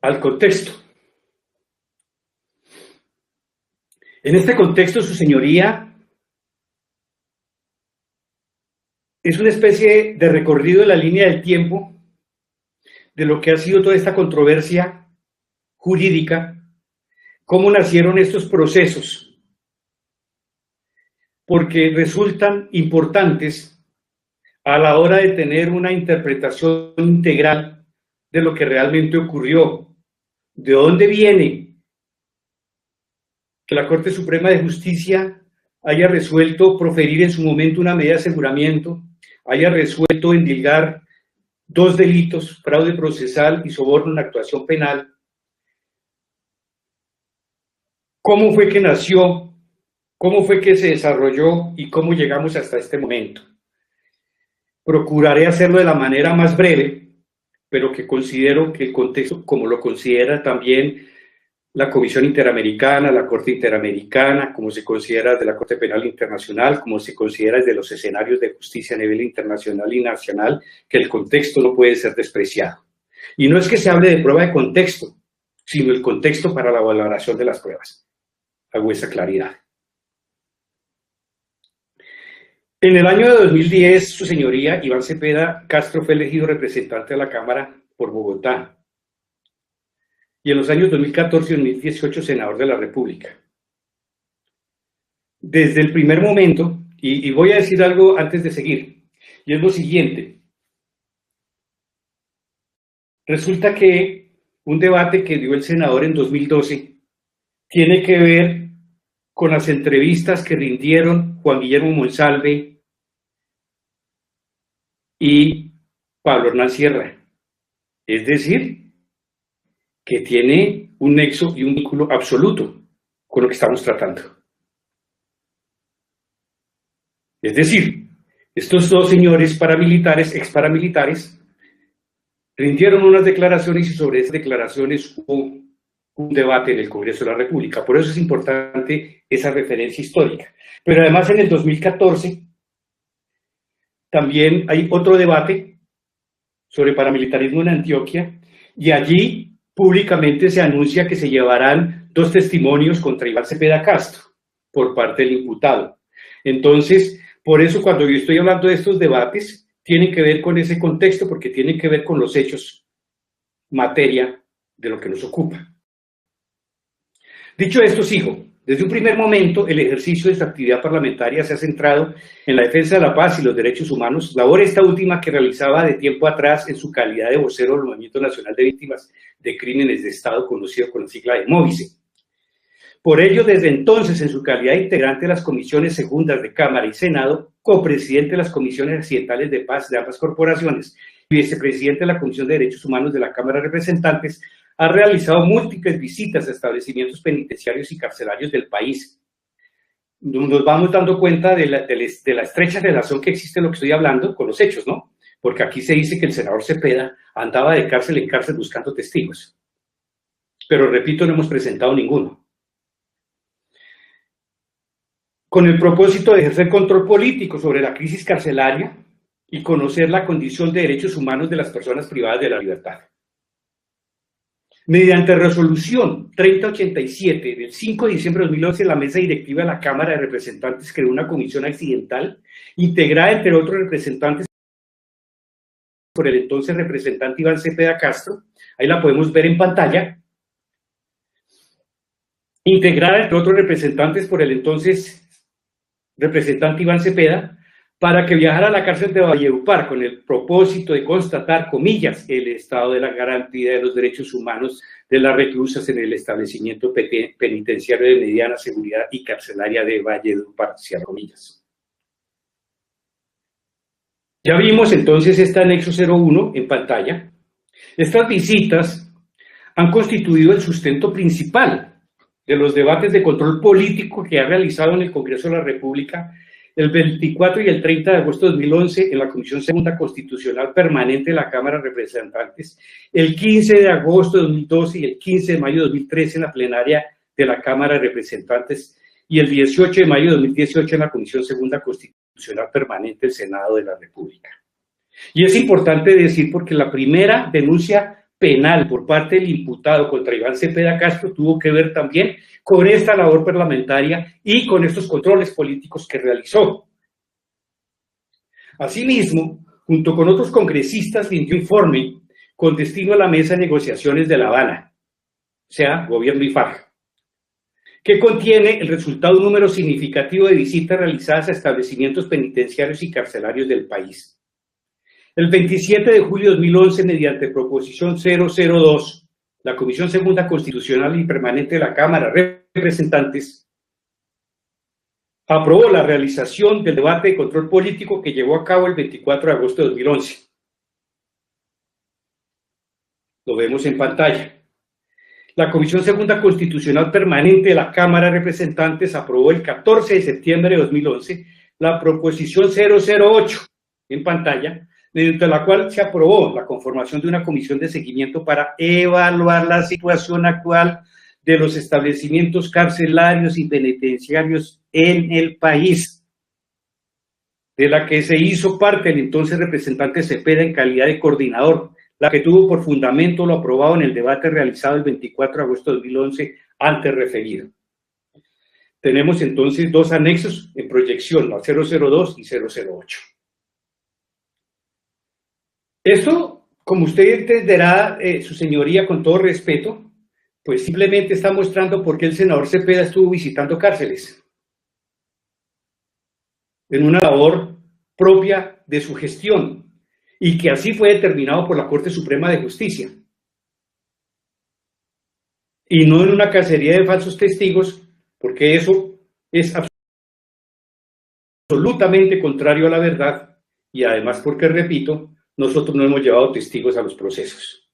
al contexto. En este contexto, su señoría es una especie de recorrido de la línea del tiempo de lo que ha sido toda esta controversia jurídica, cómo nacieron estos procesos, porque resultan importantes a la hora de tener una interpretación integral de lo que realmente ocurrió, de dónde viene que la Corte Suprema de Justicia haya resuelto proferir en su momento una medida de aseguramiento, haya resuelto endilgar dos delitos, fraude procesal y soborno en actuación penal. ¿Cómo fue que nació? ¿Cómo fue que se desarrolló? ¿Y cómo llegamos hasta este momento? Procuraré hacerlo de la manera más breve, pero que considero que el contexto, como lo considera también la Comisión Interamericana, la Corte Interamericana, como se considera desde la Corte Penal Internacional, como se considera desde los escenarios de justicia a nivel internacional y nacional, que el contexto no puede ser despreciado. Y no es que se hable de prueba de contexto, sino el contexto para la valoración de las pruebas. Hago esa claridad. En el año de 2010, su señoría Iván Cepeda Castro fue elegido representante de la Cámara por Bogotá. Y en los años 2014 y 2018, senador de la República. Desde el primer momento, y voy a decir algo antes de seguir, y es lo siguiente. Resulta que un debate que dio el senador en 2012 tiene que ver con las entrevistas que rindieron Juan Guillermo Monsalve y Pablo Hernán Sierra. Es decir, que tiene un nexo y un vínculo absoluto con lo que estamos tratando. Es decir, estos dos señores paramilitares, exparamilitares, rindieron unas declaraciones y sobre esas declaraciones hubo un debate en el Congreso de la República. Por eso es importante esa referencia histórica. Pero además en el 2014 también hay otro debate sobre paramilitarismo en Antioquia y allí públicamente se anuncia que se llevarán dos testimonios contra Iván Cepeda Castro por parte del imputado. Entonces, por eso cuando yo estoy hablando de estos debates, tienen que ver con ese contexto, porque tienen que ver con los hechos, materia de lo que nos ocupa. Dicho esto, sigo. Desde un primer momento, el ejercicio de esta actividad parlamentaria se ha centrado en la defensa de la paz y los derechos humanos, labor esta última que realizaba de tiempo atrás en su calidad de vocero del Movimiento Nacional de Víctimas de Crímenes de Estado, conocido con la sigla de MOVICE. Por ello, desde entonces, en su calidad de integrante de las comisiones segundas de Cámara y Senado, copresidente de las comisiones accidentales de paz de ambas corporaciones y vicepresidente de la Comisión de Derechos Humanos de la Cámara de Representantes, ha realizado múltiples visitas a establecimientos penitenciarios y carcelarios del país. Nos vamos dando cuenta de la estrecha relación que existe en lo que estoy hablando con los hechos, ¿no? Porque aquí se dice que el senador Cepeda andaba de cárcel en cárcel buscando testigos. Pero repito, no hemos presentado ninguno. Con el propósito de ejercer control político sobre la crisis carcelaria y conocer la condición de derechos humanos de las personas privadas de la libertad. Mediante resolución 3087 del 5 de diciembre de 2011, la mesa directiva de la Cámara de Representantes creó una comisión accidental integrada, entre otros representantes, por el entonces representante Iván Cepeda Castro, ahí la podemos ver en pantalla, integrada, entre otros representantes, por el entonces representante Iván Cepeda, para que viajara a la cárcel de Valledupar con el propósito de constatar, comillas, el estado de la garantía de los derechos humanos de las reclusas en el establecimiento penitenciario de mediana seguridad y carcelaria de Valledupar, cierro comillas. Ya vimos entonces este anexo 01 en pantalla. Estas visitas han constituido el sustento principal de los debates de control político que ha realizado en el Congreso de la República el 24 y el 30 de agosto de 2011 en la Comisión Segunda Constitucional Permanente de la Cámara de Representantes, el 15 de agosto de 2012 y el 15 de mayo de 2013 en la plenaria de la Cámara de Representantes y el 18 de mayo de 2018 en la Comisión Segunda Constitucional Permanente del Senado de la República. Y es importante decir porque la primera denuncia penal por parte del imputado contra Iván Cepeda Castro tuvo que ver también con esta labor parlamentaria y con estos controles políticos que realizó. Asimismo, junto con otros congresistas, rindió informe con destino a la mesa de negociaciones de La Habana, o sea, gobierno y FARC, que contiene el resultado de un número significativo de visitas realizadas a establecimientos penitenciarios y carcelarios del país. El 27 de julio de 2011, mediante proposición 002, la Comisión Segunda Constitucional y Permanente de la Cámara de Representantes aprobó la realización del debate de control político que llevó a cabo el 24 de agosto de 2011. Lo vemos en pantalla. La Comisión Segunda Constitucional Permanente de la Cámara de Representantes aprobó el 14 de septiembre de 2011 la proposición 008 en pantalla, mediante la cual se aprobó la conformación de una comisión de seguimiento para evaluar la situación actual de los establecimientos carcelarios y penitenciarios en el país, de la que se hizo parte el entonces representante Cepeda en calidad de coordinador, la que tuvo por fundamento lo aprobado en el debate realizado el 24 de agosto de 2011 antes referido. Tenemos entonces dos anexos en proyección, la 002 y 008. Esto, como usted entenderá, su señoría, con todo respeto, pues simplemente está mostrando por qué el senador Cepeda estuvo visitando cárceles, en una labor propia de su gestión, y que así fue determinado por la Corte Suprema de Justicia, y no en una cacería de falsos testigos, porque eso es absolutamente contrario a la verdad, y además porque, repito, nosotros no hemos llevado testigos a los procesos.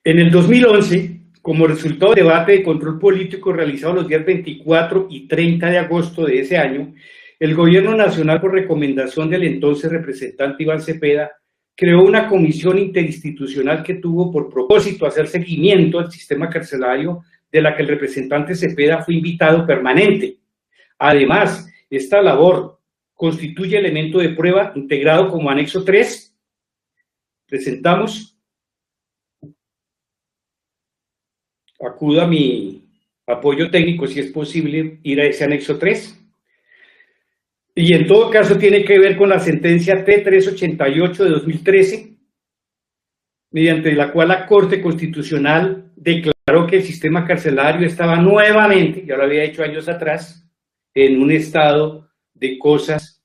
En el 2011, como resultado del debate de control político realizado los días 24 y 30 de agosto de ese año, el Gobierno Nacional, por recomendación del entonces representante Iván Cepeda, creó una comisión interinstitucional que tuvo por propósito hacer seguimiento al sistema carcelario, de la que el representante Cepeda fue invitado permanente. Además, esta labor constituye elemento de prueba integrado como anexo 3. Presentamos. Acuda a mi apoyo técnico si es posible ir a ese anexo 3. Y en todo caso tiene que ver con la sentencia T388 de 2013, mediante la cual la Corte Constitucional declaró que el sistema carcelario estaba nuevamente, ya lo había hecho años atrás, en un estado de cosas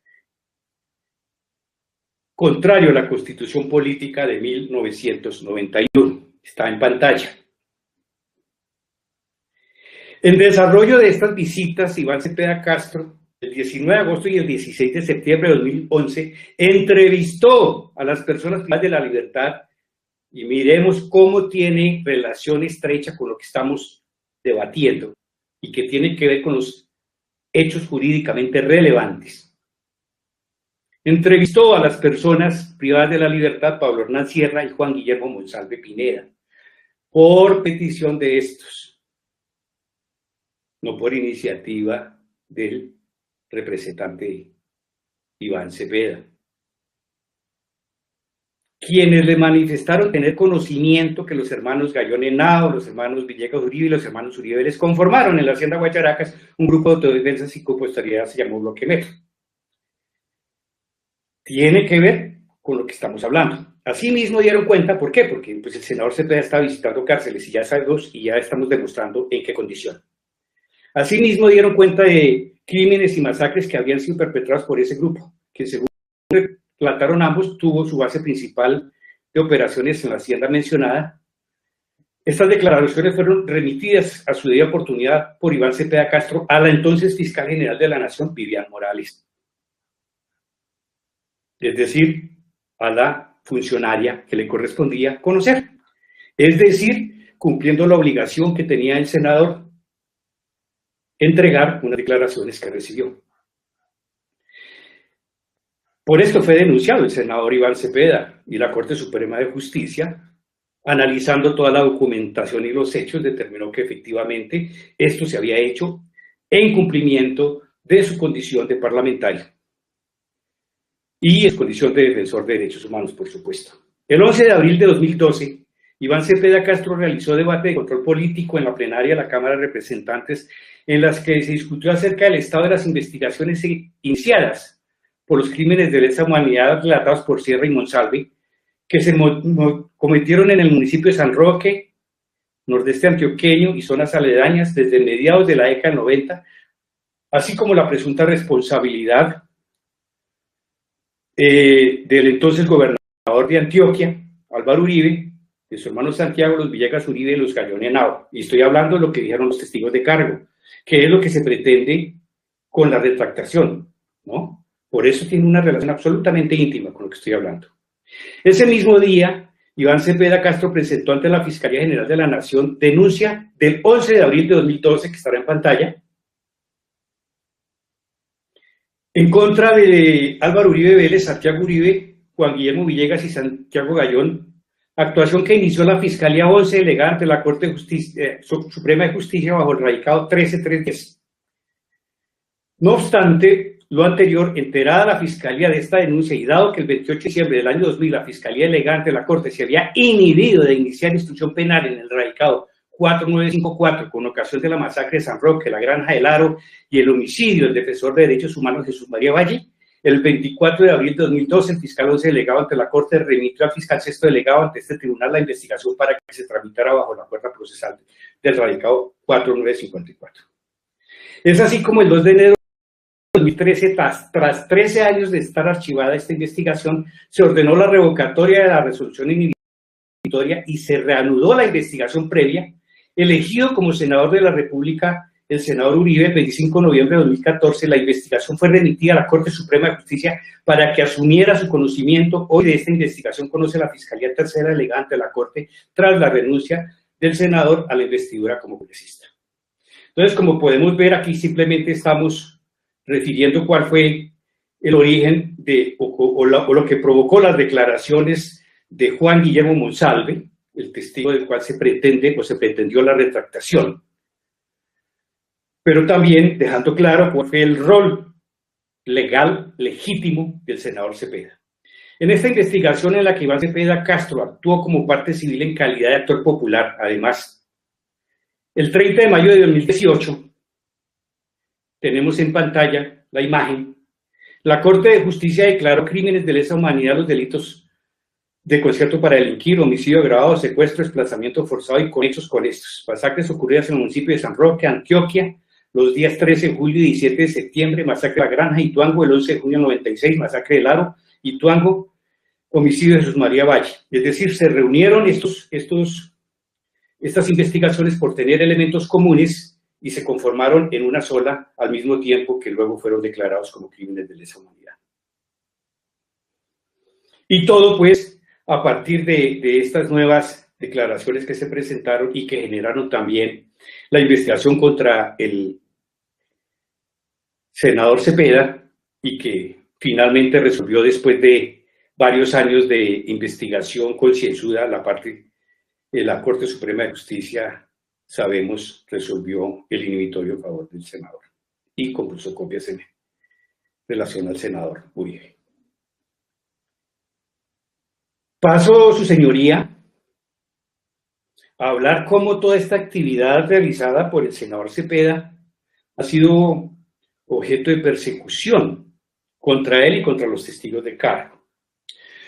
contrario a la Constitución Política de 1991. Está en pantalla. En desarrollo de estas visitas, Iván Cepeda Castro, el 19 de agosto y el 16 de septiembre de 2011, entrevistó a las personas privadas de la libertad, y miremos cómo tiene relación estrecha con lo que estamos debatiendo y que tiene que ver con los hechos jurídicamente relevantes. Entrevistó a las personas privadas de la libertad Pablo Hernán Sierra y Juan Guillermo Monsalve Pineda, por petición de estos, no por iniciativa del representante Iván Cepeda, quienes le manifestaron tener conocimiento que los hermanos Gallón Henao, los hermanos Villegas Uribe y los hermanos Uribe les conformaron en la Hacienda Guacharacas un grupo de autodefensa y psicoposteridad, se llamó Bloque Metro. Tiene que ver con lo que estamos hablando. Asimismo dieron cuenta, ¿por qué? Porque pues, el senador Cepeda está visitando cárceles y ya sabemos y ya estamos demostrando en qué condición. Asimismo dieron cuenta de crímenes y masacres que habían sido perpetrados por ese grupo, que según relataron ambos, tuvo su base principal de operaciones en la hacienda mencionada. Estas declaraciones fueron remitidas a su debida oportunidad por Iván Cepeda Castro a la entonces fiscal general de la Nación, Vivian Morales, es decir, a la funcionaria que le correspondía conocer, es decir, cumpliendo la obligación que tenía el senador, entregar unas declaraciones que recibió. Por esto fue denunciado el senador Iván Cepeda, y la Corte Suprema de Justicia, analizando toda la documentación y los hechos, determinó que efectivamente esto se había hecho en cumplimiento de su condición de parlamentario. y en condición de defensor de derechos humanos, por supuesto. El 11 de abril de 2012, Iván Cepeda Castro realizó debate de control político en la plenaria de la Cámara de Representantes, en las que se discutió acerca del estado de las investigaciones iniciadas por los crímenes de lesa humanidad relatados por Sierra y Monsalve, que se cometieron en el municipio de San Roque, nordeste antioqueño y zonas aledañas desde mediados de la década del 90, así como la presunta responsabilidad del entonces gobernador de Antioquia, Álvaro Uribe, de su hermano Santiago Los Villegas Uribe y Los Gallón Henao. Y estoy hablando de lo que dijeron los testigos de cargo, que es lo que se pretende con la retractación, ¿no? Por eso tiene una relación absolutamente íntima con lo que estoy hablando. Ese mismo día, Iván Cepeda Castro presentó ante la Fiscalía General de la Nación denuncia del 11 de abril de 2012, que estará en pantalla, en contra de Álvaro Uribe Vélez, Santiago Uribe, Juan Guillermo Villegas y Santiago Gallón, actuación que inició la Fiscalía 11 delegada ante la Corte de Justicia, Suprema de Justicia bajo el radicado 13310. No obstante lo anterior, enterada la Fiscalía de esta denuncia y dado que el 28 de diciembre del año 2000 la Fiscalía delegada ante la Corte se había inhibido de iniciar instrucción penal en el radicado 4954 con ocasión de la masacre de San Roque, la Granja del Aro y el homicidio del defensor de derechos humanos Jesús María Valle, el 24 de abril de 2012 el fiscal 11 delegado ante la Corte remitió al fiscal 6 delegado ante este tribunal la investigación para que se tramitara bajo la puerta procesal del radicado 4954. Es así como el 2 de enero de 2013, tras 13 años de estar archivada esta investigación, se ordenó la revocatoria de la resolución inhibitoria y se reanudó la investigación previa. Elegido como senador de la República el senador Uribe el 25 de noviembre de 2014, la investigación fue remitida a la Corte Suprema de Justicia para que asumiera su conocimiento. Hoy de esta investigación conoce la Fiscalía Tercera delegada ante la Corte tras la renuncia del senador a la investidura como congresista. Entonces, como podemos ver, aquí simplemente estamos refiriendo cuál fue el origen de, o lo que provocó las declaraciones de Juan Guillermo Monsalve, el testigo del cual se pretende o se pretendió la retractación, pero también dejando claro cuál fue el rol legal, legítimo del senador Cepeda. En esta investigación en la que Iván Cepeda Castro actuó como parte civil en calidad de actor popular, además, el 30 de mayo de 2018, tenemos en pantalla la imagen, la Corte de Justicia declaró crímenes de lesa humanidad los delitos de concierto para delinquir, homicidio agravado, secuestro, desplazamiento forzado y conexos con estos. Masacres ocurridas en el municipio de San Roque, Antioquia, los días 13 de julio y 17 de septiembre, masacre de la Granja, Ituango, el 11 de junio del 96, masacre del Aro, Ituango, homicidio de Jesús María Valle. Es decir, se reunieron estas investigaciones por tener elementos comunes y se conformaron en una sola al mismo tiempo que luego fueron declarados como crímenes de lesa humanidad. Y todo pues a partir de estas nuevas declaraciones que se presentaron y que generaron también la investigación contra el senador Cepeda y que finalmente resolvió después de varios años de investigación concienzuda la parte de la Corte Suprema de Justicia, sabemos, resolvió el inhibitorio a favor del senador y compuso copias en relación al senador Uribe. Paso, su señoría, a hablar cómo toda esta actividad realizada por el senador Cepeda ha sido objeto de persecución contra él y contra los testigos de cargo.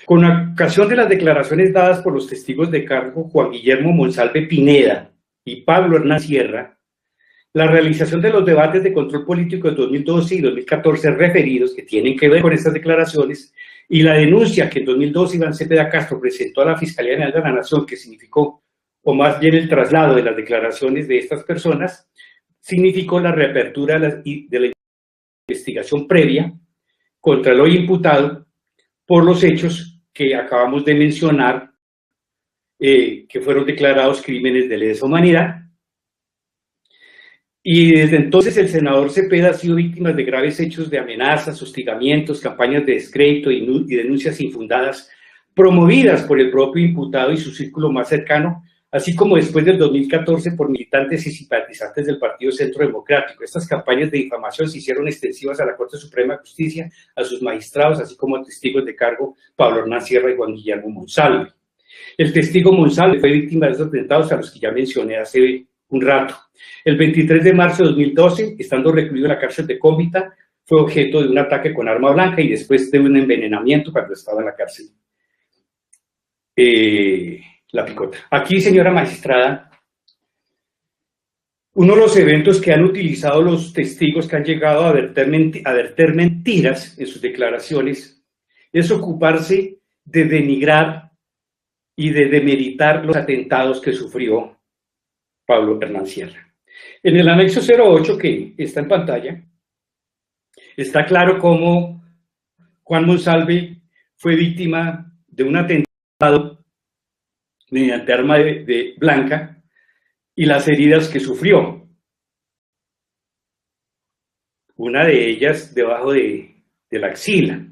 Con ocasión de las declaraciones dadas por los testigos de cargo Juan Guillermo Monsalve Pineda y Pablo Hernán Sierra, la realización de los debates de control político de 2012 y 2014 referidos, que tienen que ver con estas declaraciones, y la denuncia que en 2012 Iván Cepeda Castro presentó a la Fiscalía General de la Nación, que significó, o más bien el traslado de las declaraciones de estas personas, significó la reapertura de la investigación previa contra el hoy imputado por los hechos que acabamos de mencionar, que fueron declarados crímenes de lesa humanidad. Y desde entonces el senador Cepeda ha sido víctima de graves hechos de amenazas, hostigamientos, campañas de descrédito y denuncias infundadas promovidas por el propio imputado y su círculo más cercano, así como después del 2014 por militantes y simpatizantes del Partido Centro Democrático. Estas campañas de difamación se hicieron extensivas a la Corte Suprema de Justicia, a sus magistrados, así como a testigos de cargo Pablo Hernán Sierra y Juan Guillermo Monsalve. El testigo Monsalve fue víctima de estos atentados a los que ya mencioné hace un rato. El 23 de marzo de 2012, estando recluido en la cárcel de Cómbita, fue objeto de un ataque con arma blanca y después de un envenenamiento cuando estaba en la cárcel. La Picota. Aquí, señora magistrada, uno de los eventos que han utilizado los testigos que han llegado a verter mentiras en sus declaraciones es ocuparse de denigrar y de demeritar los atentados que sufrió Pablo Hernán Sierra. En el anexo 08, que está en pantalla, está claro cómo Juan Monsalve fue víctima de un atentado mediante arma blanca y las heridas que sufrió. Una de ellas debajo de la axila.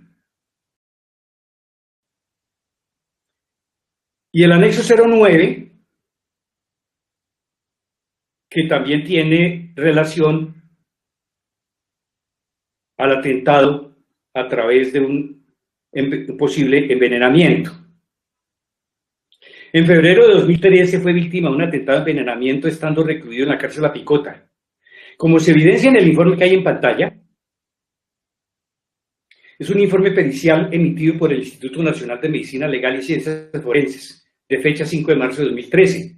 Y el anexo 09, que también tiene relación al atentado a través de un posible envenenamiento. En febrero de 2013 fue víctima de un atentado de envenenamiento estando recluido en la cárcel La Picota. Como se evidencia en el informe que hay en pantalla, es un informe pericial emitido por el Instituto Nacional de Medicina Legal y Ciencias Forenses, de fecha 5 de marzo de 2013.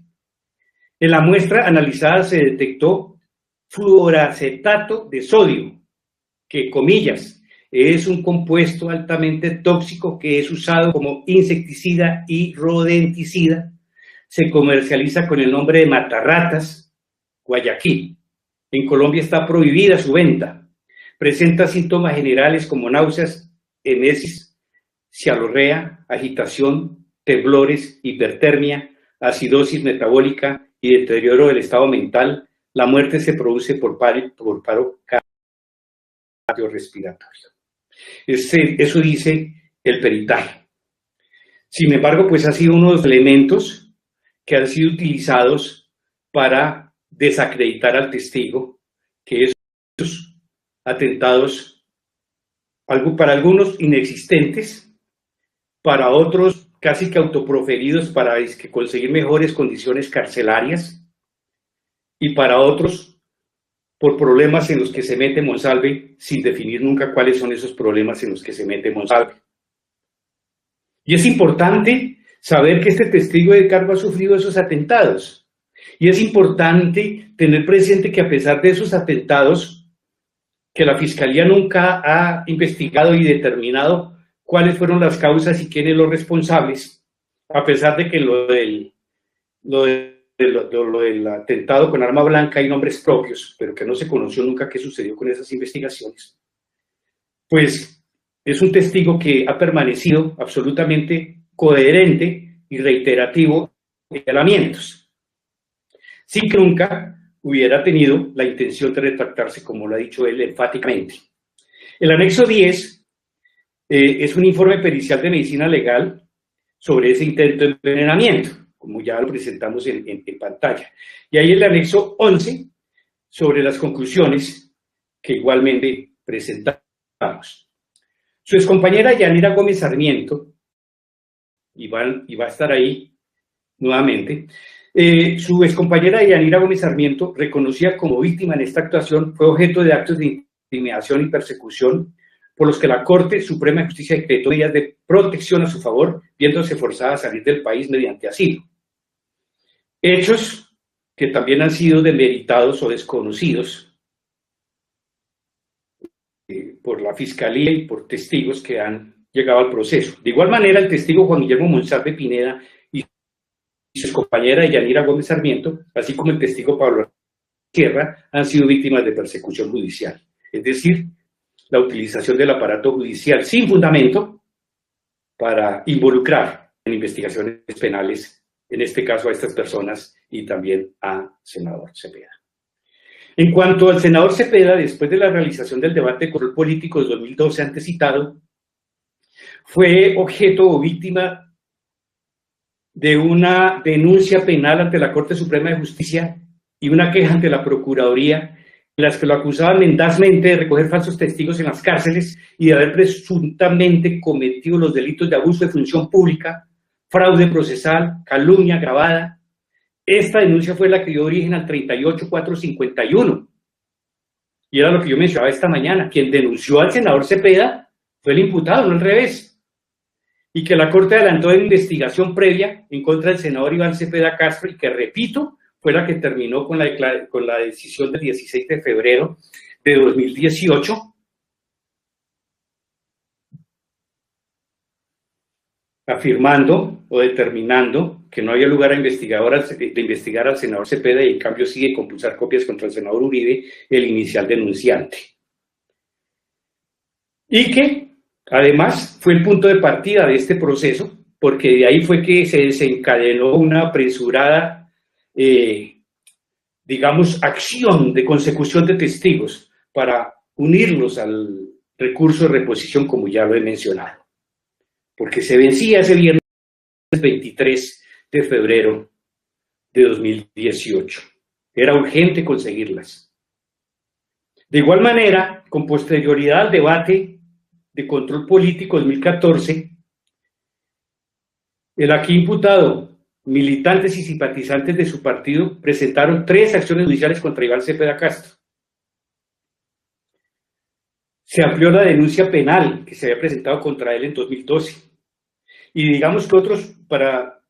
En la muestra analizada se detectó fluoracetato de sodio, que, comillas, es un compuesto altamente tóxico que es usado como insecticida y rodenticida. Se comercializa con el nombre de matarratas, Guayaquil. En Colombia está prohibida su venta. Presenta síntomas generales como náuseas, emesis, cialorrea, agitación, temblores, hipertermia, acidosis metabólica y deterioro del estado mental. La muerte se produce por paro cardiorrespiratorio. Eso dice el peritaje. Sin embargo, pues ha sido uno de los elementos que han sido utilizados para desacreditar al testigo, que esos atentados, para algunos inexistentes, para otros casi que autoproferidos para conseguir mejores condiciones carcelarias, y para otros por problemas en los que se mete Monsalve, sin definir nunca cuáles son esos problemas en los que se mete Monsalve. Y es importante saber que este testigo de cargo ha sufrido esos atentados. Y es importante tener presente que a pesar de esos atentados, que la Fiscalía nunca ha investigado y determinado cuáles fueron las causas y quiénes los responsables, a pesar de que lo del atentado con arma blanca hay nombres propios, pero que no se conoció nunca qué sucedió con esas investigaciones, pues es un testigo que ha permanecido absolutamente coherente y reiterativo en señalamientos, sin que nunca hubiera tenido la intención de retractarse, como lo ha dicho él enfáticamente. El anexo 10 es un informe pericial de medicina legal sobre ese intento de envenenamiento, como ya lo presentamos en pantalla. Y ahí el anexo 11 sobre las conclusiones que igualmente presentamos. Su excompañera Yanira Gómez Sarmiento, y va a estar ahí nuevamente, su excompañera Yanira Gómez Sarmiento, reconocida como víctima en esta actuación, fue objeto de actos de intimidación y persecución por los que la Corte Suprema de Justicia decretó medidas de protección a su favor, viéndose forzada a salir del país mediante asilo. Hechos que también han sido demeritados o desconocidos por la Fiscalía y por testigos que han llegado al proceso. De igual manera, el testigo Juan Guillermo Monsalve Pineda y su compañera Yanira Gómez Sarmiento, así como el testigo Pablo Sierra, han sido víctimas de persecución judicial. Es decir, la utilización del aparato judicial sin fundamento para involucrar en investigaciones penales, en este caso a estas personas y también a senador Cepeda. En cuanto al senador Cepeda, después de la realización del debate de control político de 2012 antes citado, fue objeto o víctima de una denuncia penal ante la Corte Suprema de Justicia y una queja ante la Procuraduría, en las que lo acusaban mendazmente de recoger falsos testigos en las cárceles y de haber presuntamente cometido los delitos de abuso de función pública, fraude procesal, calumnia agravada. Esta denuncia fue la que dio origen al 38451. Y era lo que yo mencionaba esta mañana. Quien denunció al senador Cepeda fue el imputado, no al revés. Y que la Corte adelantó en investigación previa en contra del senador Iván Cepeda Castro y que, repito, fue la que terminó con la decisión del 16 de febrero de 2018, afirmando o determinando que no había lugar de investigar al senador Cepeda y en cambio sigue compulsar copias contra el senador Uribe, el inicial denunciante. Y que además fue el punto de partida de este proceso, porque de ahí fue que se desencadenó una apresurada digamos, acción de consecución de testigos para unirlos al recurso de reposición, como ya lo he mencionado, porque se vencía ese viernes 23 de febrero de 2018. Era urgente conseguirlas. De igual manera, con posterioridad al debate de control político 2014, el aquí imputado, militantes y simpatizantes de su partido presentaron 3 acciones judiciales contra Iván Cepeda Castro. Se amplió la denuncia penal que se había presentado contra él en 2012. Y digamos que otros, para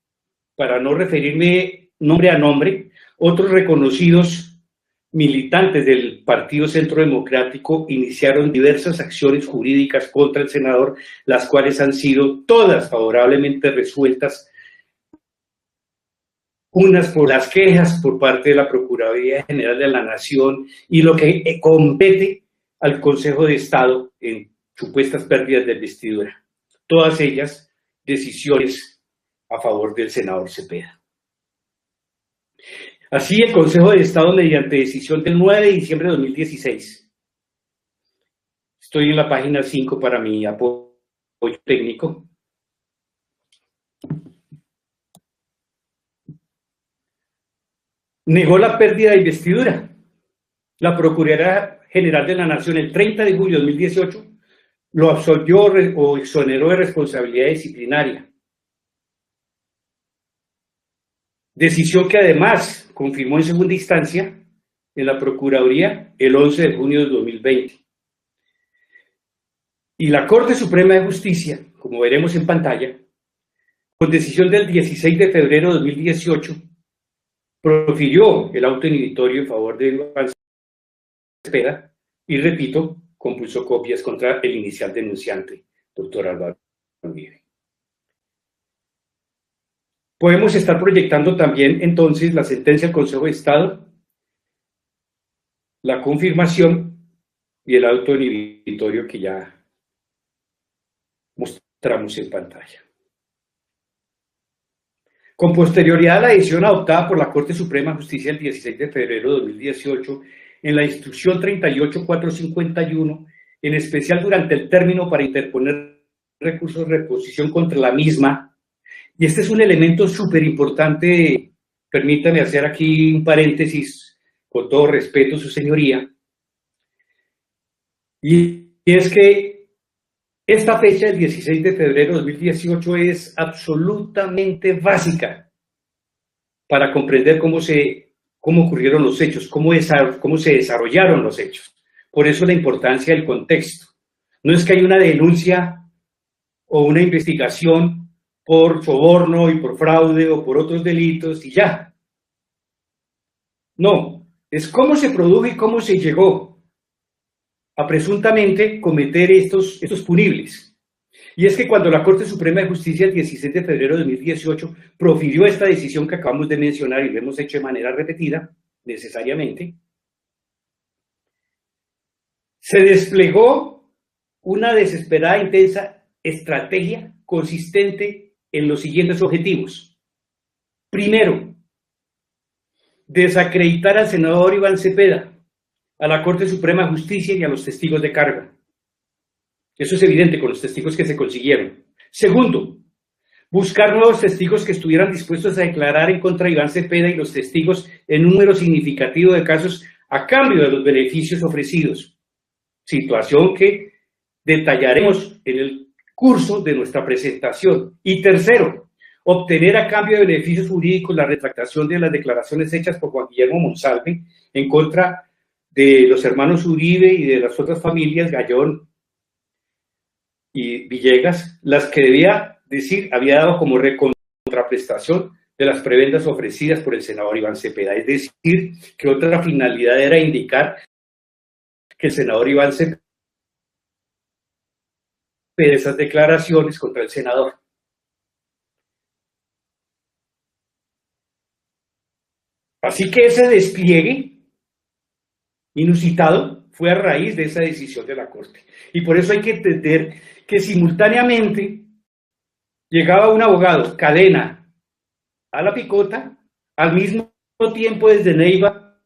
no referirme nombre a nombre, otros reconocidos militantes del Partido Centro Democrático iniciaron diversas acciones jurídicas contra el senador, las cuales han sido todas favorablemente resueltas, unas por las quejas por parte de la Procuraduría General de la Nación y lo que compete al Consejo de Estado en supuestas pérdidas de investidura. Todas ellas decisiones a favor del senador Cepeda. Así, el Consejo de Estado, mediante decisión del 9 de diciembre de 2016, estoy en la página 5 para mi apoyo técnico, negó la pérdida de investidura. La Procuraduría General de la Nación, el 30 de julio de 2018, lo absolvió o exoneró de responsabilidad disciplinaria. Decisión que además confirmó en segunda instancia en la Procuraduría el 11 de junio de 2020. Y la Corte Suprema de Justicia, como veremos en pantalla, con decisión del 16 de febrero de 2018, profirió el auto inhibitorio en favor de Iván Cepeda y, repito, compulsó copias contra el inicial denunciante, doctor Álvaro Uribe. Podemos estar proyectando también entonces la sentencia del Consejo de Estado, la confirmación y el auto inhibitorio que ya mostramos en pantalla. Con posterioridad a la decisión adoptada por la Corte Suprema de Justicia el 16 de febrero de 2018, en la instrucción 38451, en especial durante el término para interponer recursos de reposición contra la misma, y este es un elemento súper importante, permítame hacer aquí un paréntesis, con todo respeto, su señoría, y es que esta fecha, el 16 de febrero de 2018, es absolutamente básica para comprender cómo ocurrieron los hechos, cómo se desarrollaron los hechos. Por eso la importancia del contexto. No es que haya una denuncia o una investigación por soborno y por fraude o por otros delitos y ya. No, es cómo se produjo y cómo se llegó a presuntamente cometer estos punibles. Y es que cuando la Corte Suprema de Justicia el 16 de febrero de 2018 profirió esta decisión que acabamos de mencionar y lo hemos hecho de manera repetida, necesariamente, se desplegó una desesperada e intensa estrategia consistente en los siguientes objetivos. Primero, desacreditar al senador Iván Cepeda, a la Corte Suprema de Justicia y a los testigos de carga. Eso es evidente con los testigos que se consiguieron. Segundo, buscar nuevos testigos que estuvieran dispuestos a declarar en contra de Iván Cepeda y los testigos en un número significativo de casos a cambio de los beneficios ofrecidos, situación que detallaremos en el curso de nuestra presentación. Y tercero, obtener a cambio de beneficios jurídicos la retractación de las declaraciones hechas por Juan Guillermo Monsalve en contra de los hermanos Uribe y de las otras familias, Gallón y Villegas, las que debía decir había dado como contraprestación de las prebendas ofrecidas por el senador Iván Cepeda. Es decir, que otra finalidad era indicar que el senador Iván Cepeda de esas declaraciones contra el senador. Así que ese despliegue inusitado fue a raíz de esa decisión de la Corte. Y por eso hay que entender que simultáneamente llegaba un abogado, Cadena, a la picota, al mismo tiempo desde Neiva,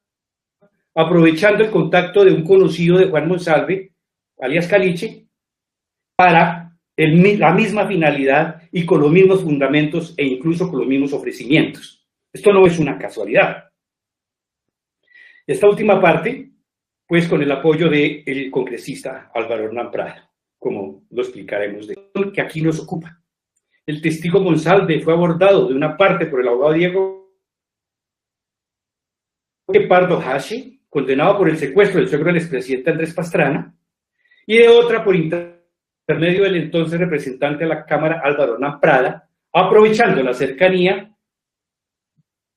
aprovechando el contacto de un conocido de Juan Monsalve, alias Caliche, para la misma finalidad y con los mismos fundamentos e incluso con los mismos ofrecimientos. Esto no es una casualidad. Esta última parte, pues con el apoyo del congresista Álvaro Hernán Prada, como lo explicaremos, que aquí nos ocupa. El testigo Monsalve fue abordado de una parte por el abogado Diego Pardo Hache, condenado por el secuestro del suegro del expresidente Andrés Pastrana, y de otra por intermedio del entonces representante de la Cámara Álvaro Hernán Prada, aprovechando la cercanía,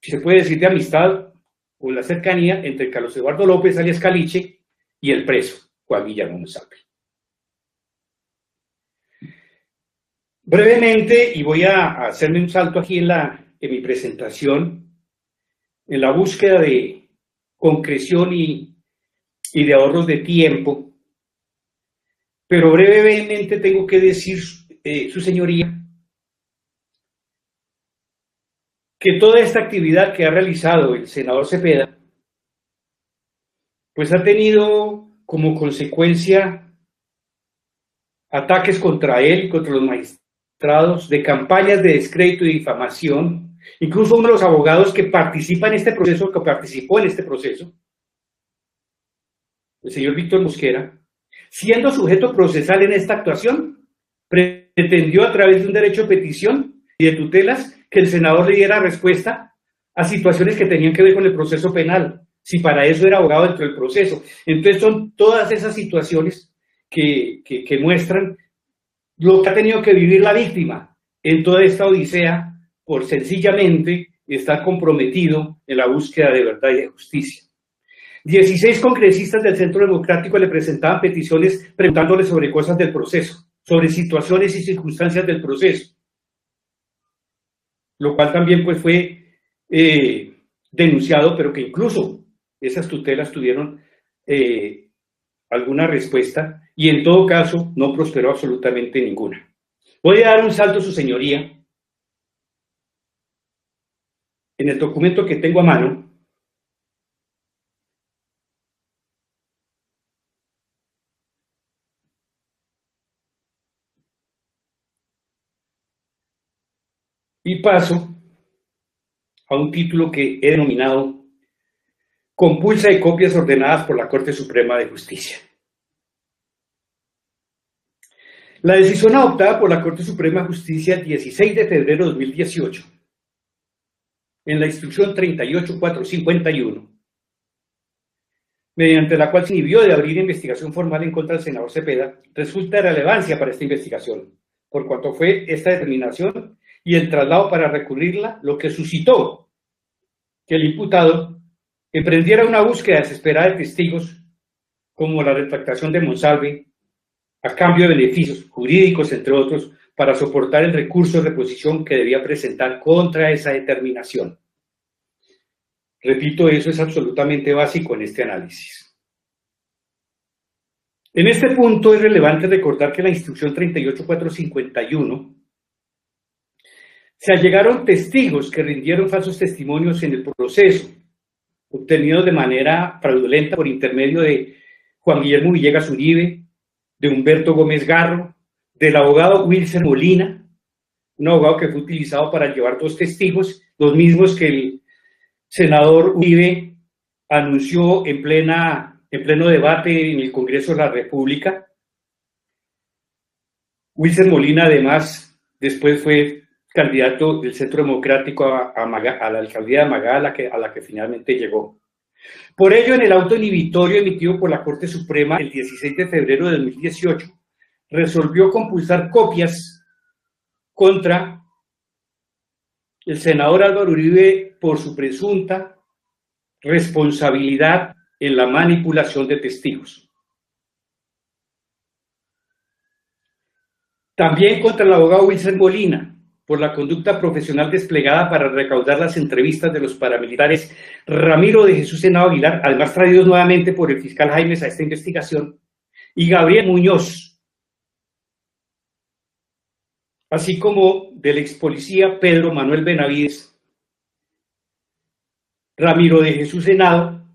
si se puede decir de amistad, o la cercanía entre Carlos Eduardo López alias Caliche y el preso Juan Guillermo Monsalve. Brevemente, y voy a hacerme un salto aquí en mi presentación, en la búsqueda de concreción y de ahorros de tiempo, pero brevemente tengo que decir, su señoría, que toda esta actividad que ha realizado el senador Cepeda, pues ha tenido como consecuencia ataques contra él y contra los magistrados, de campañas de descrédito y difamación. Incluso uno de los abogados que participa en este proceso, que participó en este proceso, el señor Víctor Mosquera, siendo sujeto procesal en esta actuación, pretendió a través de un derecho de petición y de tutelas que el senador le diera respuesta a situaciones que tenían que ver con el proceso penal, si para eso era abogado dentro del proceso. Entonces son todas esas situaciones que muestran lo que ha tenido que vivir la víctima en toda esta odisea por sencillamente estar comprometido en la búsqueda de verdad y de justicia. 16 congresistas del Centro Democrático le presentaban peticiones preguntándole sobre cosas del proceso, sobre situaciones y circunstancias del proceso, lo cual también pues fue denunciado, pero que incluso esas tutelas tuvieron alguna respuesta y en todo caso no prosperó absolutamente ninguna. Voy a dar un salto, su señoría. En el documento que tengo a mano, y paso a un título que he denominado Compulsa de copias ordenadas por la Corte Suprema de Justicia. La decisión adoptada por la Corte Suprema de Justicia el 16 de febrero de 2018, en la instrucción 38451, mediante la cual se inhibió de abrir investigación formal en contra del senador Cepeda, resulta de relevancia para esta investigación, por cuanto fue esta determinación y el traslado para recurrirla lo que suscitó que el imputado emprendiera una búsqueda desesperada de testigos, como la retractación de Monsalve, a cambio de beneficios jurídicos, entre otros, para soportar el recurso de reposición que debía presentar contra esa determinación. Repito, eso es absolutamente básico en este análisis. En este punto es relevante recordar que la instrucción 38451 se allegaron testigos que rindieron falsos testimonios en el proceso, obtenidos de manera fraudulenta por intermedio de Juan Guillermo Villegas Uribe, de Humberto Gómez Garro, del abogado Wilson Molina, un abogado que fue utilizado para llevar dos testigos, los mismos que el senador Uribe anunció en pleno debate en el Congreso de la República. Wilson Molina, además, después fue candidato del Centro Democrático a la alcaldía de Magá, a la que finalmente llegó. Por ello, en el auto inhibitorio emitido por la Corte Suprema el 16 de febrero de 2018, resolvió compulsar copias contra el senador Álvaro Uribe por su presunta responsabilidad en la manipulación de testigos. También contra el abogado Wilson Molina, por la conducta profesional desplegada para recaudar las entrevistas de los paramilitares Ramiro de Jesús Henao Aguilar, además traídos nuevamente por el fiscal Jaimes a esta investigación, y Gabriel Muñoz, así como del ex policía Pedro Manuel Benavides, Ramiro de Jesús Henao,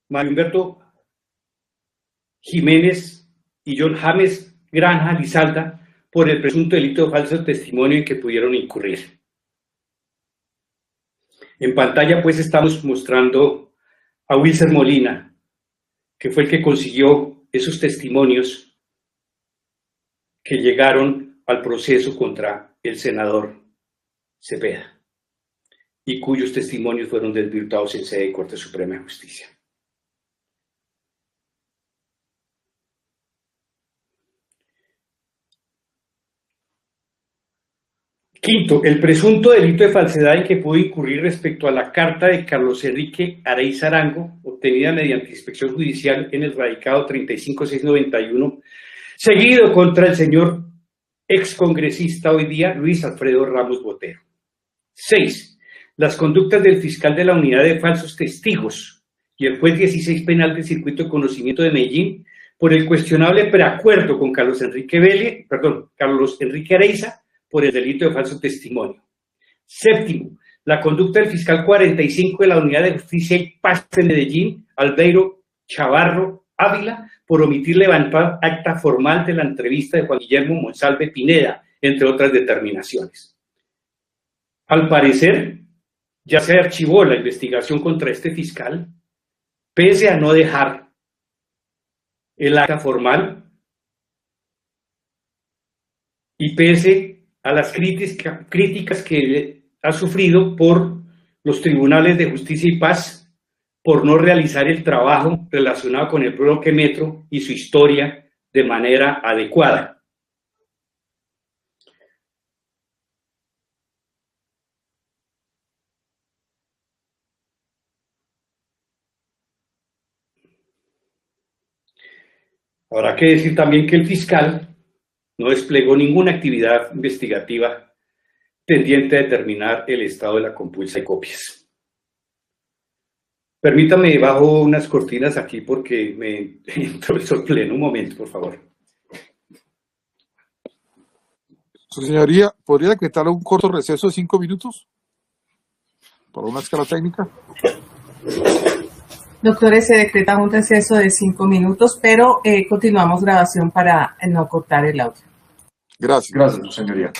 Mario Humberto Jiménez y John James Granja Lizalda, por el presunto delito de falso testimonio en que pudieron incurrir. En pantalla pues estamos mostrando a Wilson Molina, que fue el que consiguió esos testimonios que llegaron al proceso contra el senador Cepeda y cuyos testimonios fueron desvirtuados en sede de Corte Suprema de Justicia. Quinto, el presunto delito de falsedad en que pudo incurrir respecto a la carta de Carlos Enrique Areiza Arango, obtenida mediante inspección judicial en el radicado 35691, seguido contra el señor excongresista hoy día Luis Alfredo Ramos Botero. 6. Las conductas del fiscal de la unidad de falsos testigos y el juez 16 penal del circuito de conocimiento de Medellín por el cuestionable preacuerdo con Carlos Enrique Areiza por el delito de falso testimonio. 7. La conducta del fiscal 45 de la Unidad de Justicia y Paz de Medellín, Albeiro Chavarro Ávila, por omitir levantar acta formal de la entrevista de Juan Guillermo Monsalve Pineda, entre otras determinaciones. Al parecer, ya se archivó la investigación contra este fiscal, pese a no dejar el acta formal y pese a las críticas que ha sufrido por los tribunales de justicia y paz por no realizar el trabajo relacionado con el bloque Metro y su historia de manera adecuada. Habrá que decir también que el fiscal no desplegó ninguna actividad investigativa tendiente a determinar el estado de la compulsa de copias. Permítame, bajo unas cortinas aquí porque me entró el sol pleno. Un momento, por favor. Su señoría, ¿podría decretar un corto receso de 5 minutos? Para una escala técnica. Doctores, se decreta un receso de 5 minutos, pero continuamos grabación para no cortar el audio. Gracias. Gracias, su señoría.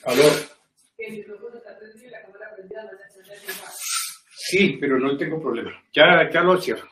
Aló. Sí, pero no tengo problema. Ya lo cierro.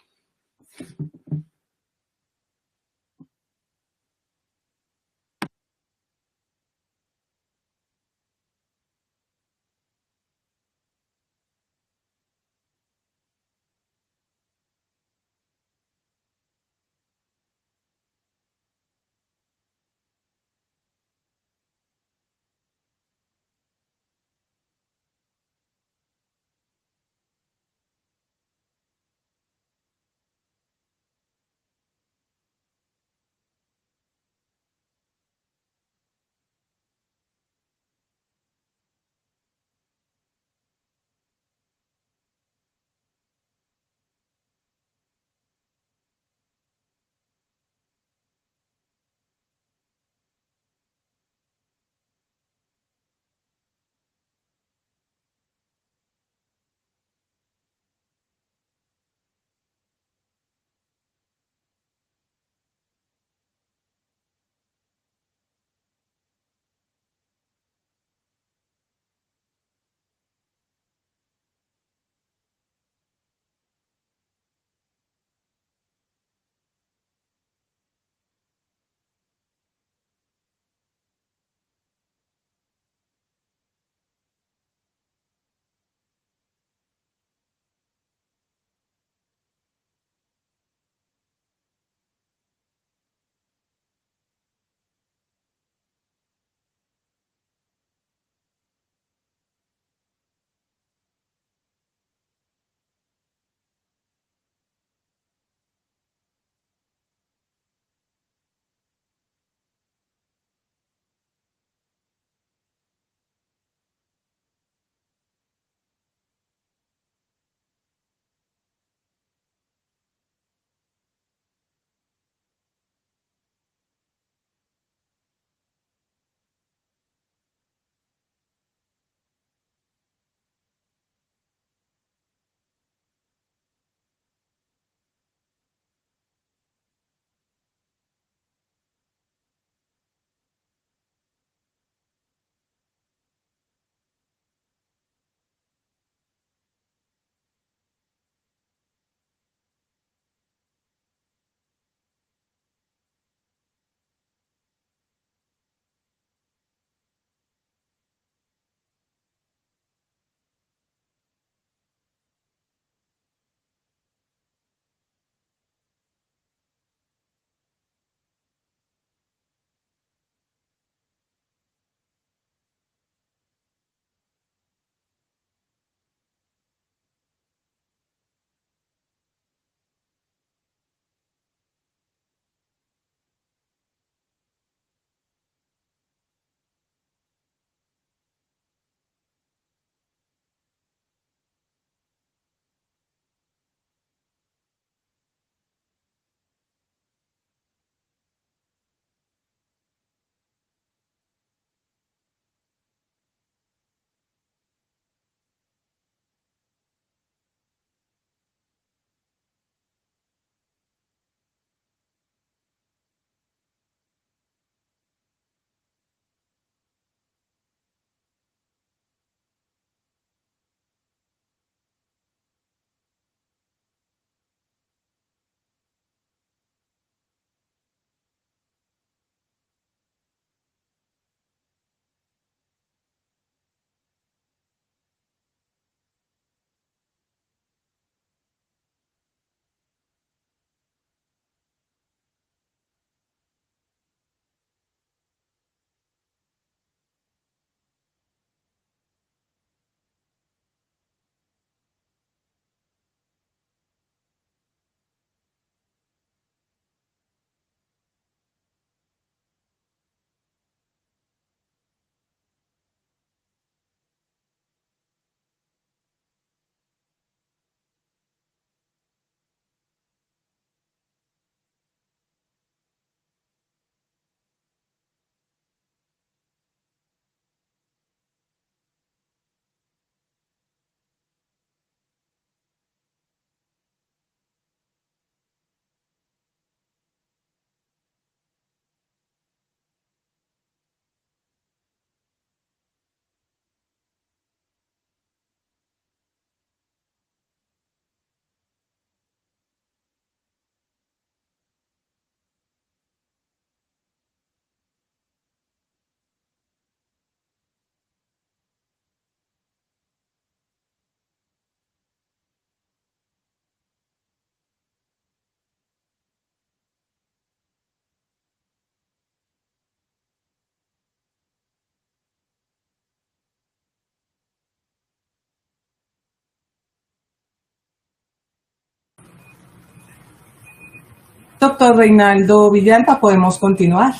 Doctor Reinaldo Villalba, podemos continuar.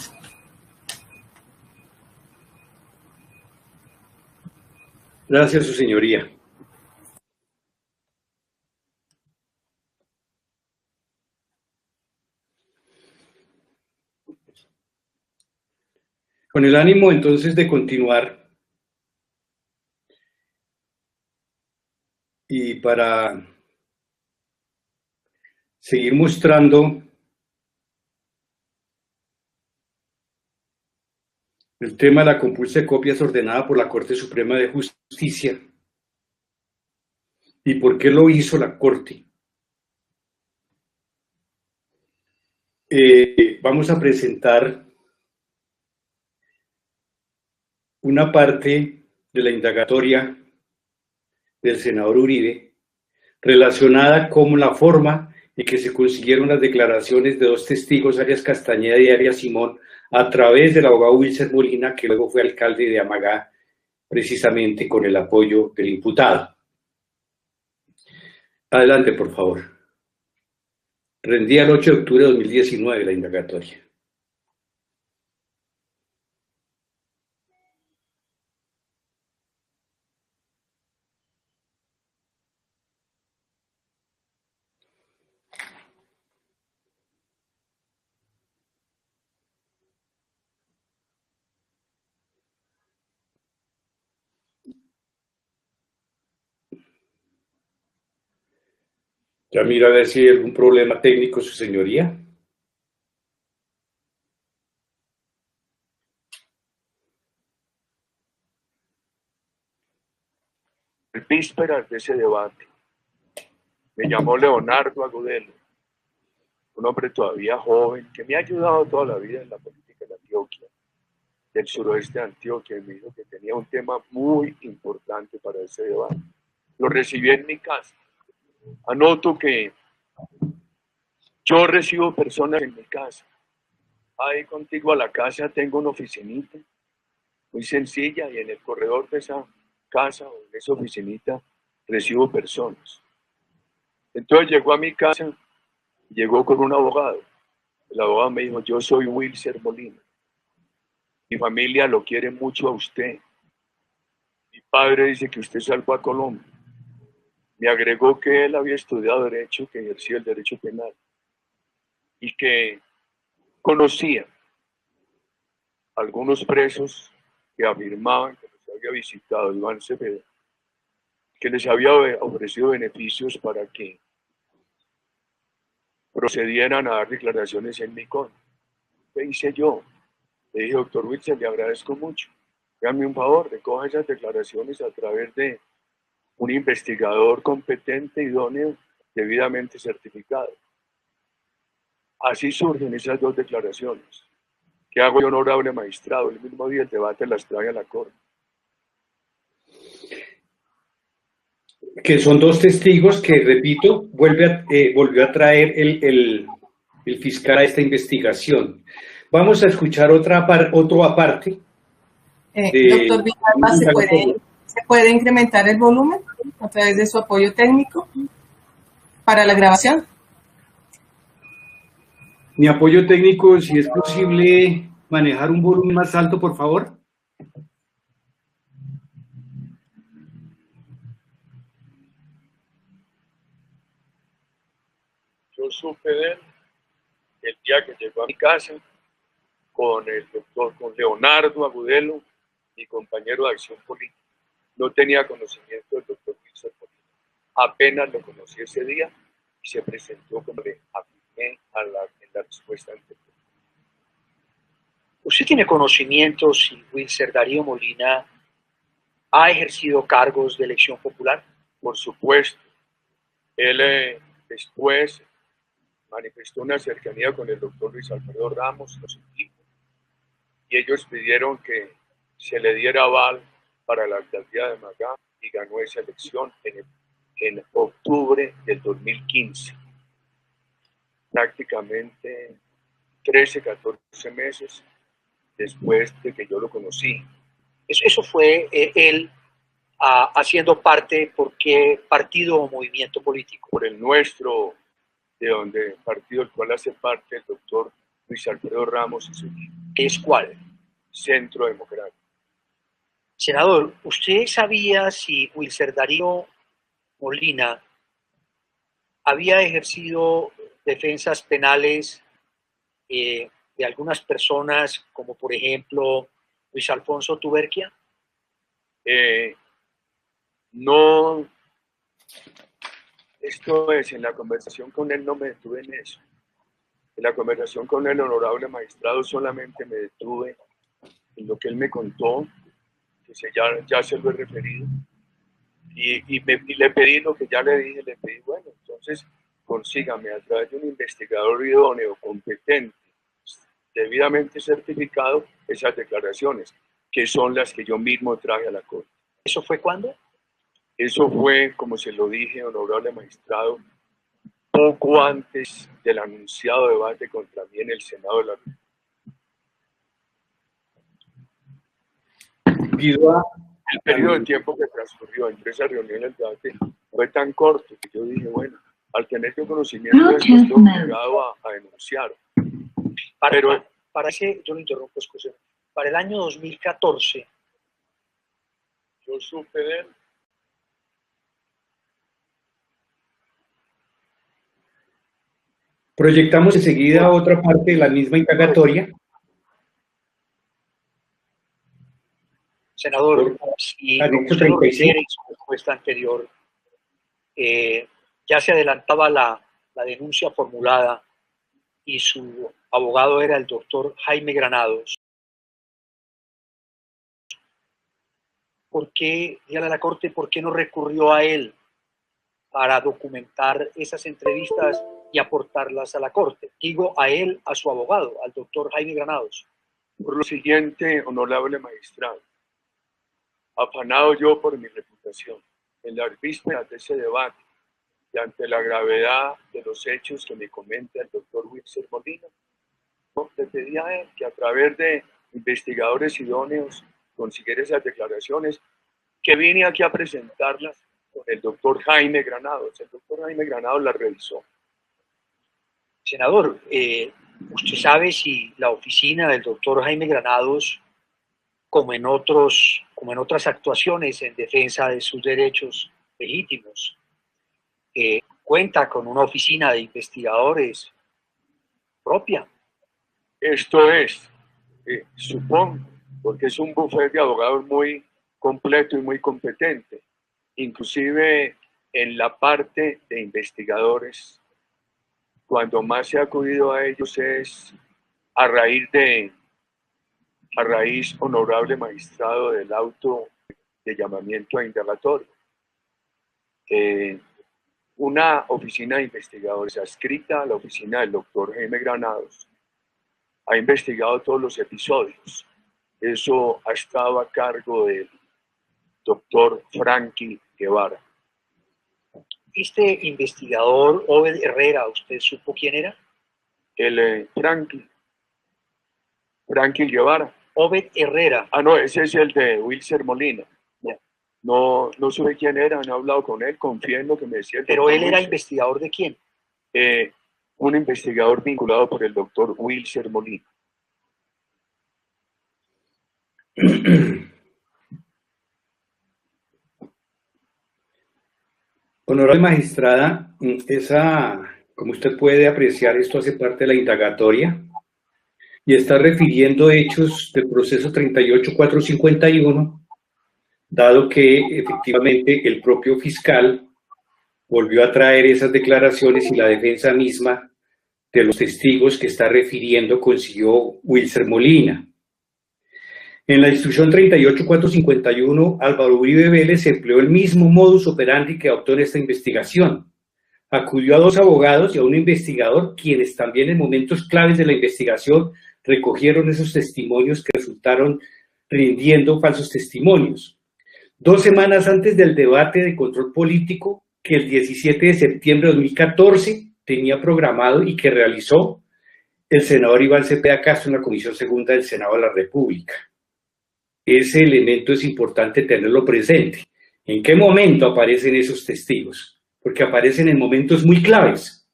Gracias, su señoría. Con el ánimo entonces de continuar y para seguir mostrando el tema de la compulsa de copias ordenada por la Corte Suprema de Justicia y por qué lo hizo la Corte. Vamos a presentar una parte de la indagatoria del senador Uribe relacionada con la forma en que se consiguieron las declaraciones de dos testigos, Arias Castañeda y Arias Simón, a través del abogado Wilson Molina, que luego fue alcalde de Amagá, precisamente con el apoyo del imputado. Adelante, por favor. Rendía el 8 de octubre de 2019 la indagatoria. Ya mira a ver si hay algún problema técnico, su señoría. Vísperas de ese debate, me llamó Leonardo Agudelo, un hombre todavía joven que me ha ayudado toda la vida en la política de Antioquia, del suroeste de Antioquia, y me dijo que tenía un tema muy importante para ese debate. Lo recibí en mi casa. Anoto que yo recibo personas en mi casa. Ahí contigo a la casa tengo una oficinita muy sencilla y en el corredor de esa casa o en esa oficinita recibo personas. Entonces llegó a mi casa, llegó con un abogado. El abogado me dijo: yo soy Wilson Molina. Mi familia lo quiere mucho a usted. Mi padre dice que usted salvó a Colombia. Me agregó que él había estudiado Derecho, que ejercía el Derecho Penal y que conocía algunos presos que afirmaban que los había visitado Iván Cepeda, que les había ofrecido beneficios para que procedieran a dar declaraciones en mi contra. ¿Qué hice yo? Le dije: doctor Wilson, le agradezco mucho. Hágame un favor, recoja esas declaraciones a través de un investigador competente, idóneo, debidamente certificado. Así surgen esas dos declaraciones. ¿Qué hago yo, honorable magistrado? El mismo día el debate las trae a la Corte. Que son dos testigos que, repito, volvió a traer el fiscal a esta investigación. Vamos a escuchar otro aparte. Doctor Villalba, ¿se puede incrementar el volumen a través de su apoyo técnico para la grabación? Mi apoyo técnico, si es posible manejar un volumen más alto, por favor. Yo supe de él el día que llegó a mi casa con Leonardo Agudelo, mi compañero de acción política. No tenía conocimiento del doctor Wilson Molina. Apenas lo conocí ese día y se presentó como le afirmé en la respuesta anterior. ¿Usted tiene conocimiento si Wilson Darío Molina ha ejercido cargos de elección popular? Por supuesto. Él después manifestó una cercanía con el doctor Luis Alfredo Ramos, los equipos, y ellos pidieron que se le diera aval para la alcaldía de Amagá y ganó esa elección en octubre del 2015. Prácticamente 13, 14 meses después de que yo lo conocí. Eso fue él haciendo parte, ¿por qué partido o movimiento político? Por el nuestro, de donde partido del cual hace parte el doctor Luis Alfredo Ramos y su equipo. ¿Qué es cuál? Centro Democrático. Senador, ¿usted sabía si Wilcer Darío Molina había ejercido defensas penales de algunas personas, como por ejemplo Luis Alfonso Tuberquia? No, esto es, en la conversación con él no me detuve en eso. En la conversación con el honorable magistrado solamente me detuve en lo que él me contó, que ya se lo he referido, y le pedí lo que ya le dije, le pedí, bueno, entonces consígame a través de un investigador idóneo, competente, debidamente certificado, esas declaraciones, que son las que yo mismo traje a la Corte. ¿Eso fue cuándo? Eso fue, como se lo dije, honorable magistrado, poco antes del anunciado debate contra mí en el Senado de la República. El periodo de tiempo que transcurrió entre esa reunión y el debate fue tan corto que yo dije, bueno, al tener yo conocimiento de esto, estoy obligado a denunciar. Yo lo interrumpo, excuse. Para el año 2014, yo supe de él. Proyectamos enseguida otra parte de la misma indagatoria. Senador, si usted lo refiere en su respuesta anterior, ya se adelantaba la denuncia formulada y su abogado era el doctor Jaime Granados. ¿Por qué, dígale a la Corte, por qué no recurrió a él para documentar esas entrevistas y aportarlas a la Corte? Digo a él, a su abogado, al doctor Jaime Granados. Por lo siguiente, honorable magistrado, afanado yo por mi reputación, en las vísperas de ese debate y ante la gravedad de los hechos que me comenta el doctor Wilcer Molina, le pedí a él que a través de investigadores idóneos consiguiera esas declaraciones, que vine aquí a presentarlas con el doctor Jaime Granados. El doctor Jaime Granados las revisó. Senador, ¿usted sabe si la oficina del doctor Jaime Granados, como en otras actuaciones en defensa de sus derechos legítimos, cuenta con una oficina de investigadores propia? Esto es, supongo, porque es un bufete de abogados muy completo y muy competente, inclusive en la parte de investigadores. Cuando más se ha acudido a ellos es a raíz, honorable magistrado, del auto de llamamiento a indagatorio. Una oficina de investigadores adscrita a la oficina del doctor Jaime Granados ha investigado todos los episodios. Eso ha estado a cargo del doctor Frankie Guevara. ¿Este investigador, Obed Herrera, usted supo quién era? El Frankie Guevara. Obed Herrera. Ah, no, ese es el de Wilcer Molina. No supe quién era, no he hablado con él, confío en lo que me decía el doctor. ¿Pero él era Wilcer. investigador de quién? Un investigador vinculado por el doctor Wilcer Molina. Honorable magistrada, como usted puede apreciar, esto hace parte de la indagatoria y está refiriendo hechos del proceso 38451, dado que efectivamente el propio fiscal volvió a traer esas declaraciones y la defensa misma de los testigos que está refiriendo consiguió Wilcer Molina. En la instrucción 38451, Álvaro Uribe Vélez empleó el mismo modus operandi que adoptó en esta investigación. Acudió a 2 abogados y a un investigador, quienes también en momentos claves de la investigación recogieron esos testimonios que resultaron rindiendo falsos testimonios. 2 semanas antes del debate de control político, que el 17 de septiembre de 2014 tenía programado y que realizó el senador Iván Cepeda Castro en la Comisión Segunda del Senado de la República. Ese elemento es importante tenerlo presente. ¿En qué momento aparecen esos testigos? Porque aparecen en momentos muy claves.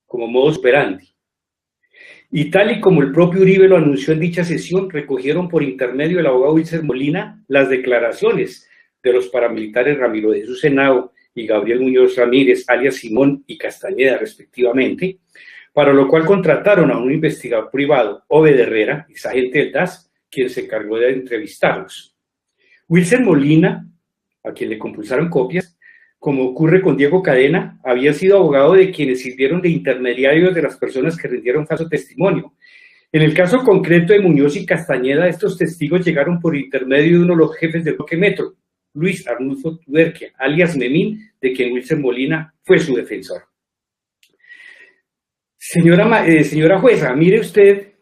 como modus operandi. Y tal y como el propio Uribe lo anunció en dicha sesión, recogieron por intermedio del abogado Wilson Molina las declaraciones de los paramilitares Ramiro de Jesús Henao y Gabriel Muñoz Ramírez, alias Simón y Castañeda, respectivamente, para lo cual contrataron a un investigador privado, Obed Herrera, exagente del DAS, quien se encargó de entrevistarlos. Wilson Molina, a quien le compulsaron copias, como ocurre con Diego Cadena, había sido abogado de quienes sirvieron de intermediarios de las personas que rindieron falso testimonio. En el caso concreto de Muñoz y Castañeda, estos testigos llegaron por intermedio de uno de los jefes del bloque Metro, Luis Arnulfo Tuberquia, alias Memín, de quien Wilson Molina fue su defensor. Señora jueza, mire usted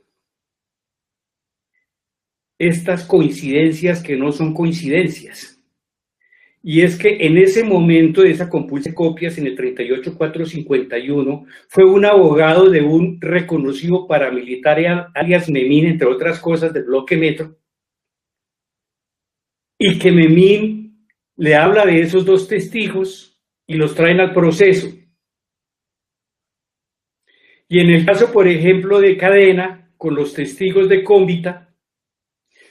estas coincidencias que no son coincidencias. Y es que en ese momento de esa compulsa de copias, en el 38451, fue un abogado de un reconocido paramilitar alias Memín, entre otras cosas, del bloque Metro, y que Memín le habla de esos dos testigos y los traen al proceso. Y en el caso, por ejemplo, de Cadena, con los testigos de Cómbita,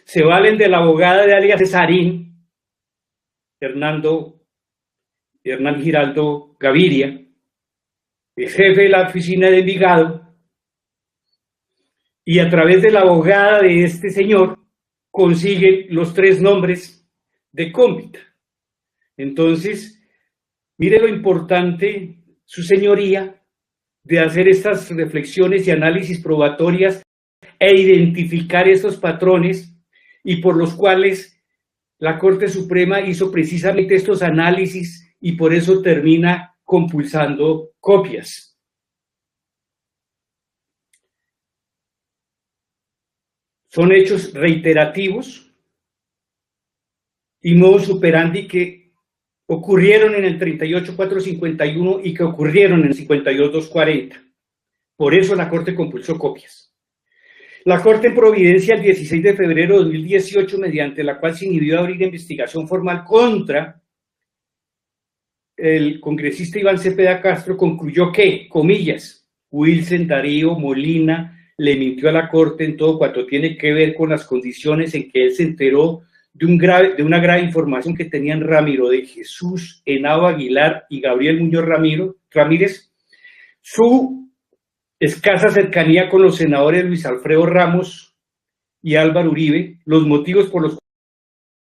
se valen de la abogada de alias Cesarín, Hernán Giraldo Gaviria, el jefe de la oficina de Envigado, y a través de la abogada de este señor consiguen los tres nombres de Cómbita. Entonces, mire lo importante, su señoría, de hacer estas reflexiones y análisis probatorias e identificar estos patrones y por los cuales la Corte Suprema hizo precisamente estos análisis y por eso termina compulsando copias. Son hechos reiterativos y modus operandi que ocurrieron en el 38451 y que ocurrieron en el 52240. Por eso la Corte compulsó copias. La Corte en Providencia el 16 de febrero de 2018, mediante la cual se inhibió a abrir investigación formal contra el congresista Iván Cepeda Castro, concluyó que, comillas, Wilson Darío Molina le mintió a la Corte en todo cuanto tiene que ver con las condiciones en que él se enteró de una grave información que tenían Ramiro de Jesús Henao Aguilar y Gabriel Muñoz Ramírez, su escasa cercanía con los senadores Luis Alfredo Ramos y Álvaro Uribe, los motivos por los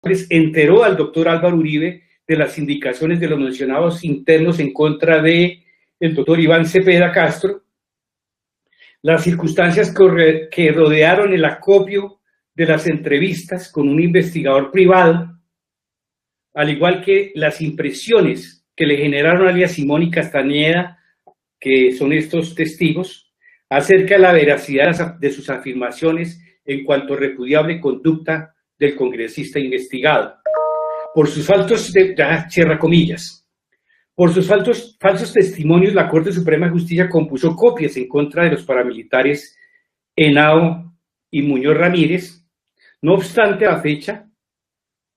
cuales enteró al doctor Álvaro Uribe de las indicaciones de los mencionados internos en contra de el doctor Iván Cepeda Castro, las circunstancias que rodearon el acopio de las entrevistas con un investigador privado, al igual que las impresiones que le generaron alias Simón y Castañeda, que son estos testigos, acerca de la veracidad de sus afirmaciones en cuanto a repudiable conducta del congresista investigado. Por sus falsos, cierra comillas, por sus falsos testimonios, la Corte Suprema de Justicia compuso copias en contra de los paramilitares Henao y Muñoz Ramírez. No obstante, a la fecha,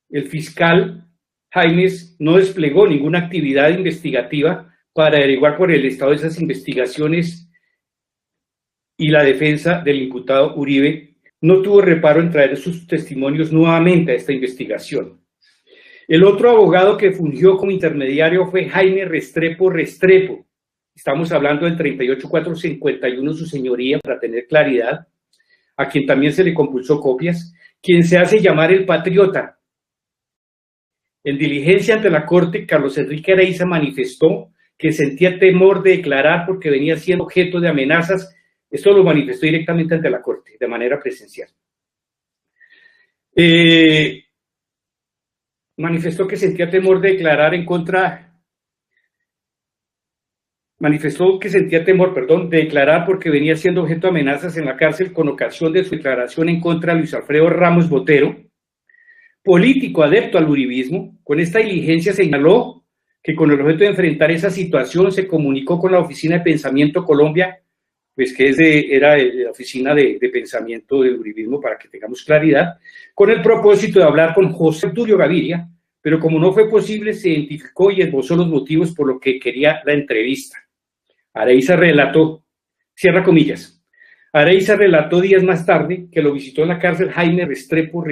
el fiscal Jaimes no desplegó ninguna actividad investigativa para averiguar por el estado de esas investigaciones y la defensa del imputado Uribe no tuvo reparo en traer sus testimonios nuevamente a esta investigación. El otro abogado que fungió como intermediario fue Jaime Restrepo. Estamos hablando del 38451, su señoría, para tener claridad, a quien también se le compulsó copias, quien se hace llamar el Patriota. En diligencia ante la Corte, Carlos Enrique Areiza manifestó que sentía temor de declarar porque venía siendo objeto de amenazas. Esto lo manifestó directamente ante la Corte, de manera presencial. Manifestó que sentía temor de declarar en contra, de declarar porque venía siendo objeto de amenazas en la cárcel con ocasión de su declaración en contra de Luis Alfredo Ramos Botero, político adepto al uribismo. Con esta diligencia señaló que con el objeto de enfrentar esa situación se comunicó con la Oficina de Pensamiento Colombia, pues que era la oficina de pensamiento del uribismo, para que tengamos claridad, con el propósito de hablar con José Obdulio Gaviria, pero como no fue posible, se identificó y esbozó los motivos por los que quería la entrevista. Areiza relató, cierra comillas, Areiza relató días más tarde que lo visitó en la cárcel Jaime Restrepo,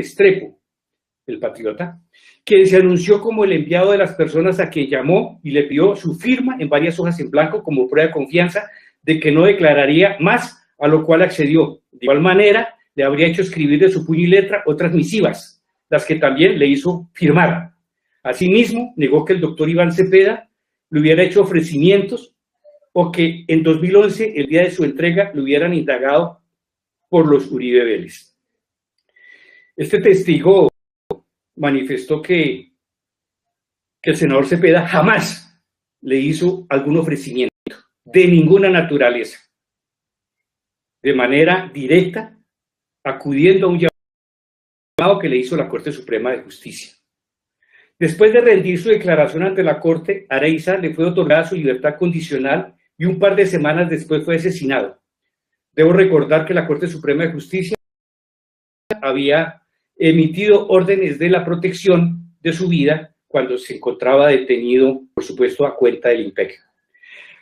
el patriota, quien se anunció como el enviado de las personas a quien llamó y le pidió su firma en varias hojas en blanco como prueba de confianza de que no declararía más, a lo cual accedió. De igual manera, le habría hecho escribir de su puño y letra otras misivas, las que también le hizo firmar. Asimismo, negó que el doctor Iván Cepeda le hubiera hecho ofrecimientos o que en 2011, el día de su entrega, lo hubieran indagado por los Uribe Vélez. Este testigo manifestó que el senador Cepeda jamás le hizo algún ofrecimiento de ninguna naturaleza, de manera directa, acudiendo a un llamado que le hizo la Corte Suprema de Justicia. Después de rendir su declaración ante la Corte, Areiza le fue otorgada su libertad condicional y un par de semanas después fue asesinado. Debo recordar que la Corte Suprema de Justicia había emitido órdenes de la protección de su vida cuando se encontraba detenido, por supuesto, a cuenta del IMPEC.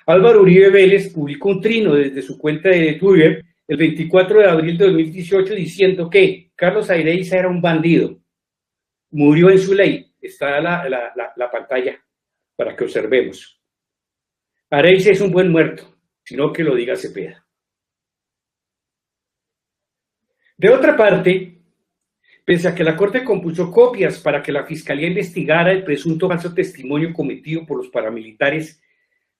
Álvaro Uribe Vélez publicó un trino desde su cuenta de Twitter el 24 de abril de 2018 diciendo que Carlos Areiza era un bandido, murió en su ley. Está la pantalla para que observemos. Areiza es un buen muerto, sino que lo diga Cepeda. De otra parte, pese a que la Corte compuso copias para que la Fiscalía investigara el presunto falso testimonio cometido por los paramilitares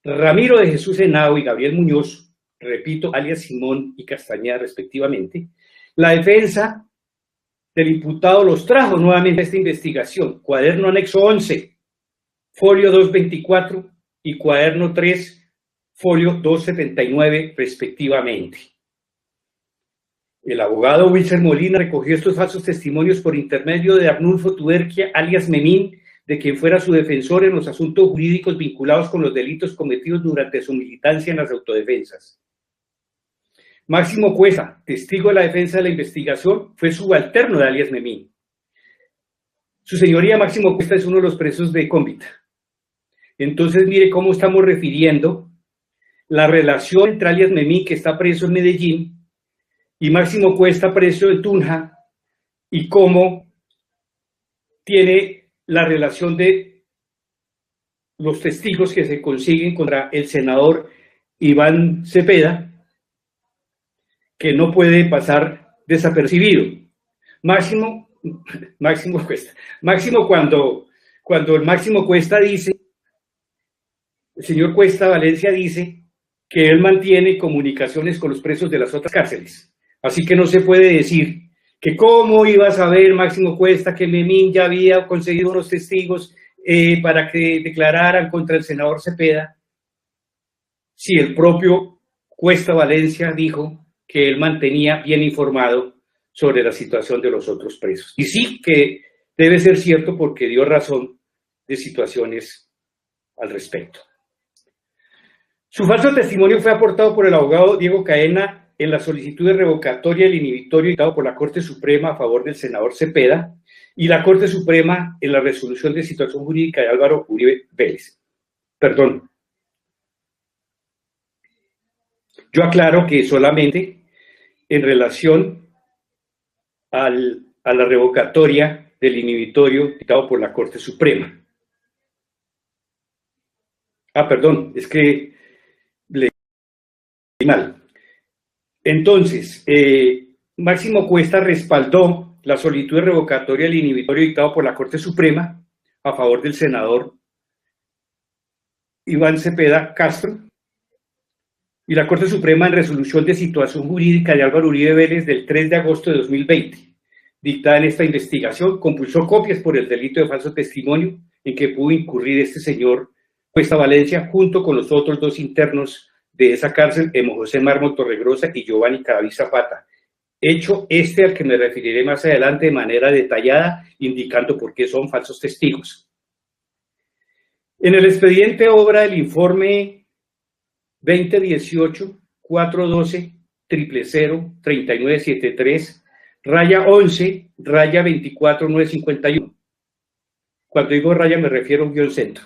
Ramiro de Jesús Henao y Gabriel Muñoz, repito, alias Simón y Castañeda respectivamente, la defensa del imputado los trajo nuevamente a esta investigación, cuaderno anexo 11, folio 224 y cuaderno 3, folio 279 respectivamente. El abogado Wilson Molina recogió estos falsos testimonios por intermedio de Arnulfo Tuerquia, alias Memín, de quien fuera su defensor en los asuntos jurídicos vinculados con los delitos cometidos durante su militancia en las autodefensas. Máximo Cuesta, testigo de la defensa de la investigación, fue subalterno de alias Memín. Su señoría Máximo Cuesta es uno de los presos de Cómbita. Entonces mire cómo estamos refiriendo la relación entre alias Memín, que está preso en Medellín, y Máximo Cuesta, preso de Tunja, y cómo tiene la relación de los testigos que se consiguen contra el senador Iván Cepeda, que no puede pasar desapercibido. Máximo Cuesta. Máximo cuando el Máximo Cuesta dice, el señor Cuesta Valencia dice que él mantiene comunicaciones con los presos de las otras cárceles. Así que no se puede decir que cómo iba a saber Máximo Cuesta que Memín ya había conseguido unos testigos para que declararan contra el senador Cepeda, si el propio Cuesta Valencia dijo que él mantenía bien informado sobre la situación de los otros presos. Y sí que debe ser cierto porque dio razón de situaciones al respecto. Su falso testimonio fue aportado por el abogado Diego Caena en la solicitud de revocatoria del inhibitorio dictado por la Corte Suprema a favor del senador Cepeda y la Corte Suprema en la resolución de situación jurídica de Álvaro Uribe Vélez. Perdón. Yo aclaro que solamente en relación a la revocatoria del inhibitorio dictado por la Corte Suprema. Perdón, es que leí mal. Entonces, Máximo Cuesta respaldó la solicitud de revocatoria del inhibitorio dictado por la Corte Suprema a favor del senador Iván Cepeda Castro, y la Corte Suprema en resolución de situación jurídica de Álvaro Uribe Vélez del 3 de agosto de 2020, dictada en esta investigación, compulsó copias por el delito de falso testimonio en que pudo incurrir este señor Cuesta Valencia junto con los otros dos internos de esa cárcel, Emo José Mármol Torregrosa y Giovanni Cadavid Zapata. Hecho al que me referiré más adelante de manera detallada, indicando por qué son falsos testigos. En el expediente obra del informe 2018-412-000-3973, raya 11, raya 24951. Cuando digo raya me refiero a un guión centro.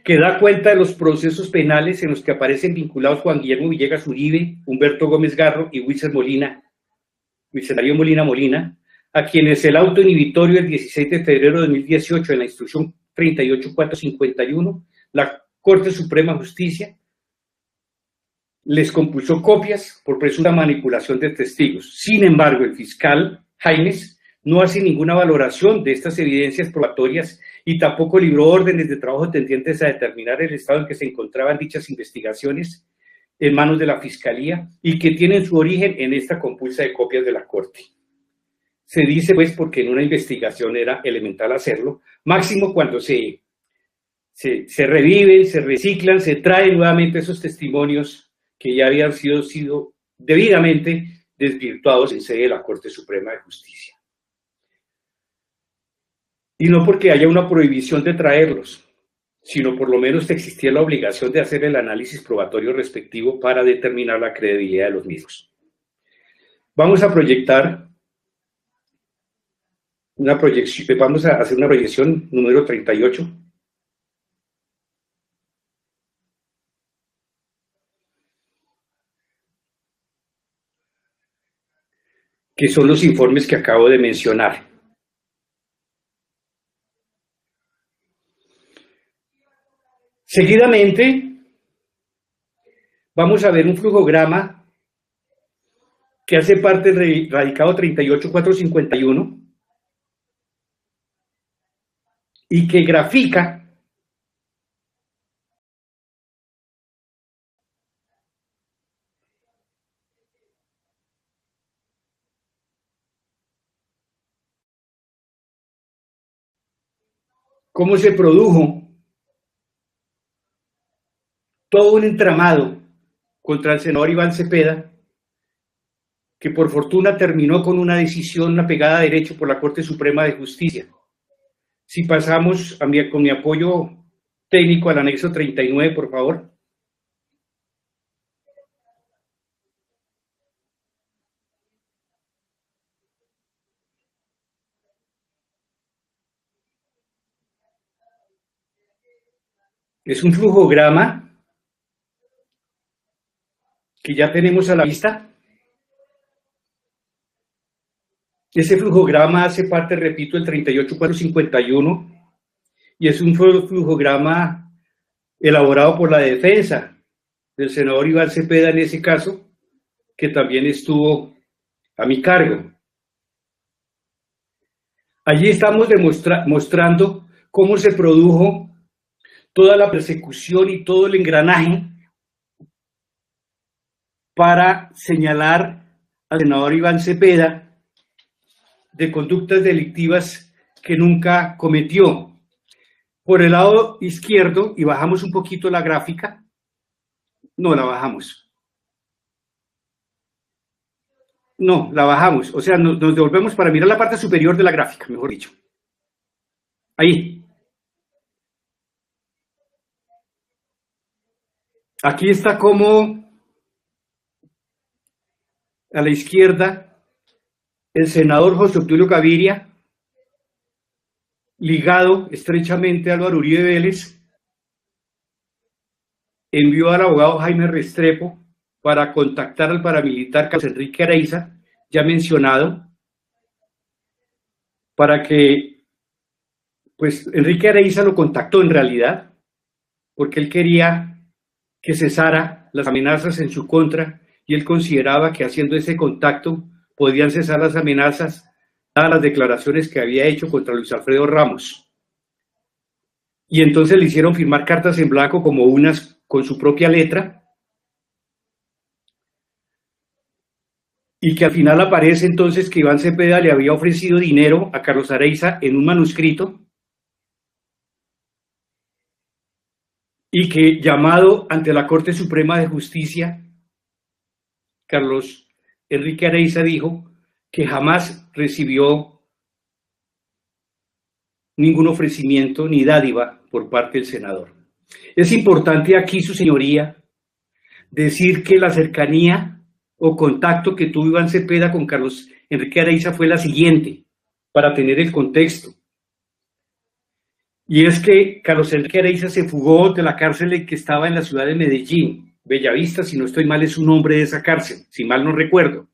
que da cuenta de los procesos penales en los que aparecen vinculados Juan Guillermo Villegas Uribe, Humberto Gómez Garro y Wilson Darío Molina, a quienes el auto inhibitorio del 16 de febrero de 2018 en la instrucción 38451, la Corte Suprema de Justicia les compulsó copias por presunta manipulación de testigos. Sin embargo, el fiscal Jaimes no hace ninguna valoración de estas evidencias probatorias y tampoco libró órdenes de trabajo tendientes a determinar el estado en que se encontraban dichas investigaciones en manos de la Fiscalía y que tienen su origen en esta compulsa de copias de la Corte. Se dice pues porque en una investigación era elemental hacerlo, máximo cuando se reviven, se reciclan, se traen nuevamente esos testimonios que ya habían sido debidamente desvirtuados en sede de la Corte Suprema de Justicia. Y no porque haya una prohibición de traerlos, sino por lo menos existía la obligación de hacer el análisis probatorio respectivo para determinar la credibilidad de los mismos. Vamos a proyectar vamos a hacer una proyección número 38. Que son los informes que acabo de mencionar. Seguidamente, vamos a ver un flujograma que hace parte del radicado 38451 y que grafica cómo se produjo todo un entramado contra el senador Iván Cepeda, que por fortuna terminó con una decisión, una pegada a derecho por la Corte Suprema de Justicia. Si pasamos con mi apoyo técnico al anexo 39, por favor. Es un flujograma que ya tenemos a la vista. Ese flujograma hace parte, repito, del 38451 y es un flujograma elaborado por la defensa del senador Iván Cepeda en ese caso, que también estuvo a mi cargo. Allí estamos mostrando cómo se produjo toda la persecución y todo el engranaje para señalar al senador Iván Cepeda de conductas delictivas que nunca cometió. Por el lado izquierdo, y bajamos un poquito la gráfica, no la bajamos. No, la bajamos, o sea, nos devolvemos para mirar la parte superior de la gráfica, mejor dicho. Ahí. Aquí está como a la izquierda el senador José Obdulio Gaviria, ligado estrechamente a Álvaro Uribe Vélez, envió al abogado Jaime Restrepo para contactar al paramilitar Carlos Enrique Areiza, ya mencionado, para que, pues Enrique Areiza lo contactó en realidad, porque él quería que cesara las amenazas en su contra y él consideraba que haciendo ese contacto podían cesar las amenazas dadas las declaraciones que había hecho contra Luis Alfredo Ramos. Y entonces le hicieron firmar cartas en blanco como unas con su propia letra y que al final aparece entonces que Iván Cepeda le había ofrecido dinero a Carlos Areiza en un manuscrito y que, llamado ante la Corte Suprema de Justicia, Carlos Enrique Areiza dijo que jamás recibió ningún ofrecimiento ni dádiva por parte del senador. Es importante aquí, su señoría, decir que la cercanía o contacto que tuvo Iván Cepeda con Carlos Enrique Areiza fue la siguiente, para tener el contexto. Y es que Carlos Enrique Areiza se fugó de la cárcel que estaba en la ciudad de Medellín, Bellavista, si no estoy mal, es un nombre de esa cárcel, si mal no recuerdo.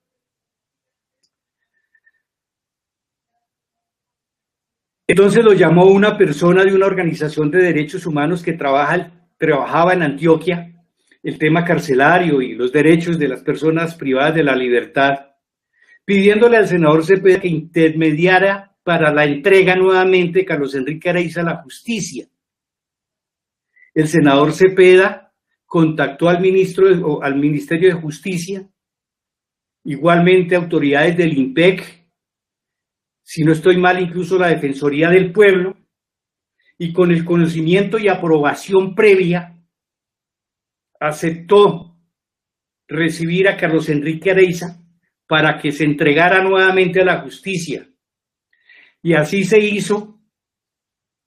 Entonces lo llamó una persona de una organización de derechos humanos que trabajaba en Antioquia, el tema carcelario y los derechos de las personas privadas de la libertad, pidiéndole al senador Cepeda que intermediara para la entrega nuevamente de Carlos Enrique Areiza a la justicia. El senador Cepeda contactó al Ministerio de Justicia, igualmente autoridades del IMPEC, si no estoy mal, incluso la Defensoría del Pueblo, y con el conocimiento y aprobación previa, aceptó recibir a Carlos Enrique Areiza para que se entregara nuevamente a la justicia. Y así se hizo,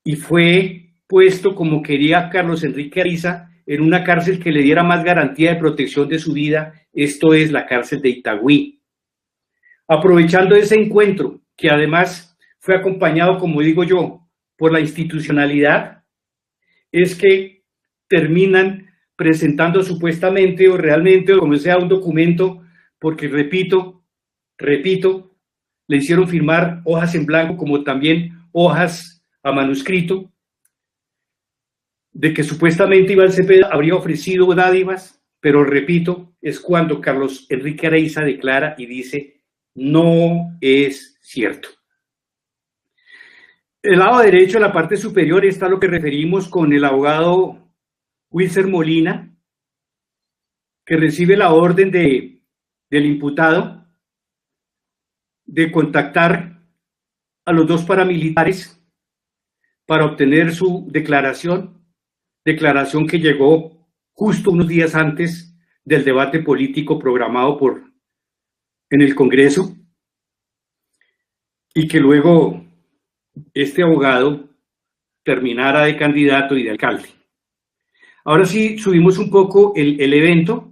y fue puesto como quería Carlos Enrique Areiza en una cárcel que le diera más garantía de protección de su vida, esto es la cárcel de Itagüí. Aprovechando ese encuentro, que además fue acompañado, como digo yo, por la institucionalidad, es que terminan presentando supuestamente o realmente, o como sea, un documento, porque repito, le hicieron firmar hojas en blanco como también hojas a manuscrito, de que supuestamente Iván Cepeda habría ofrecido dádivas, pero repito, es cuando Carlos Enrique Areiza declara y dice, no es cierto. El lado derecho, en la parte superior, está lo que referimos con el abogado Wilser Molina, que recibe la orden del imputado de contactar a los dos paramilitares para obtener su declaración que llegó justo unos días antes del debate político programado en el Congreso, y que luego este abogado terminara de candidato y de alcalde. Ahora sí, subimos un poco el evento.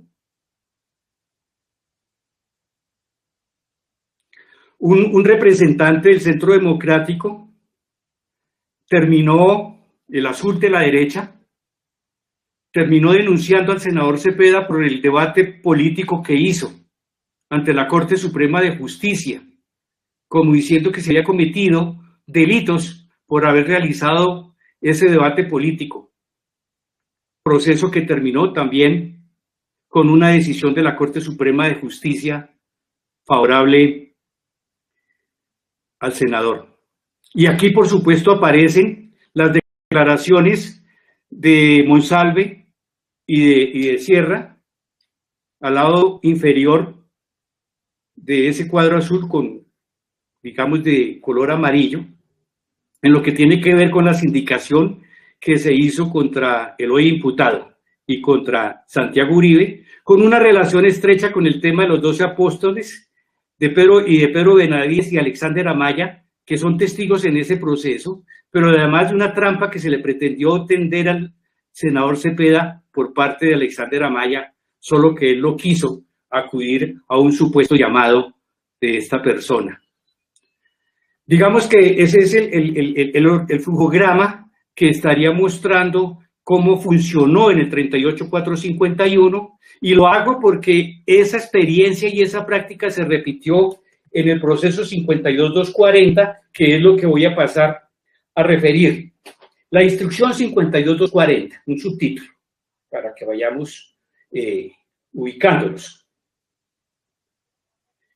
Un representante del Centro Democrático el azul de la derecha, terminó denunciando al senador Cepeda por el debate político que hizo ante la Corte Suprema de Justicia, como diciendo que se había cometido delitos por haber realizado ese debate político, proceso que terminó también con una decisión de la Corte Suprema de Justicia favorable al senador. Y aquí, por supuesto, aparecen las declaraciones de Monsalve y de Sierra, al lado inferior de ese cuadro azul con, digamos, de color amarillo, en lo que tiene que ver con la sindicación que se hizo contra el hoy imputado y contra Santiago Uribe, con una relación estrecha con el tema de los 12 apóstoles de Pedro Benavides y Alexander Amaya, que son testigos en ese proceso, pero además de una trampa que se le pretendió tender al senador Cepeda por parte de Alexander Amaya, solo que él no quiso acudir a un supuesto llamado de esta persona. Digamos que ese es el flujograma que estaría mostrando cómo funcionó en el 38.451, y lo hago porque esa experiencia y esa práctica se repitió en el proceso 52.240, que es lo que voy a pasar a referir. La instrucción 52.240, un subtítulo, para que vayamos ubicándonos.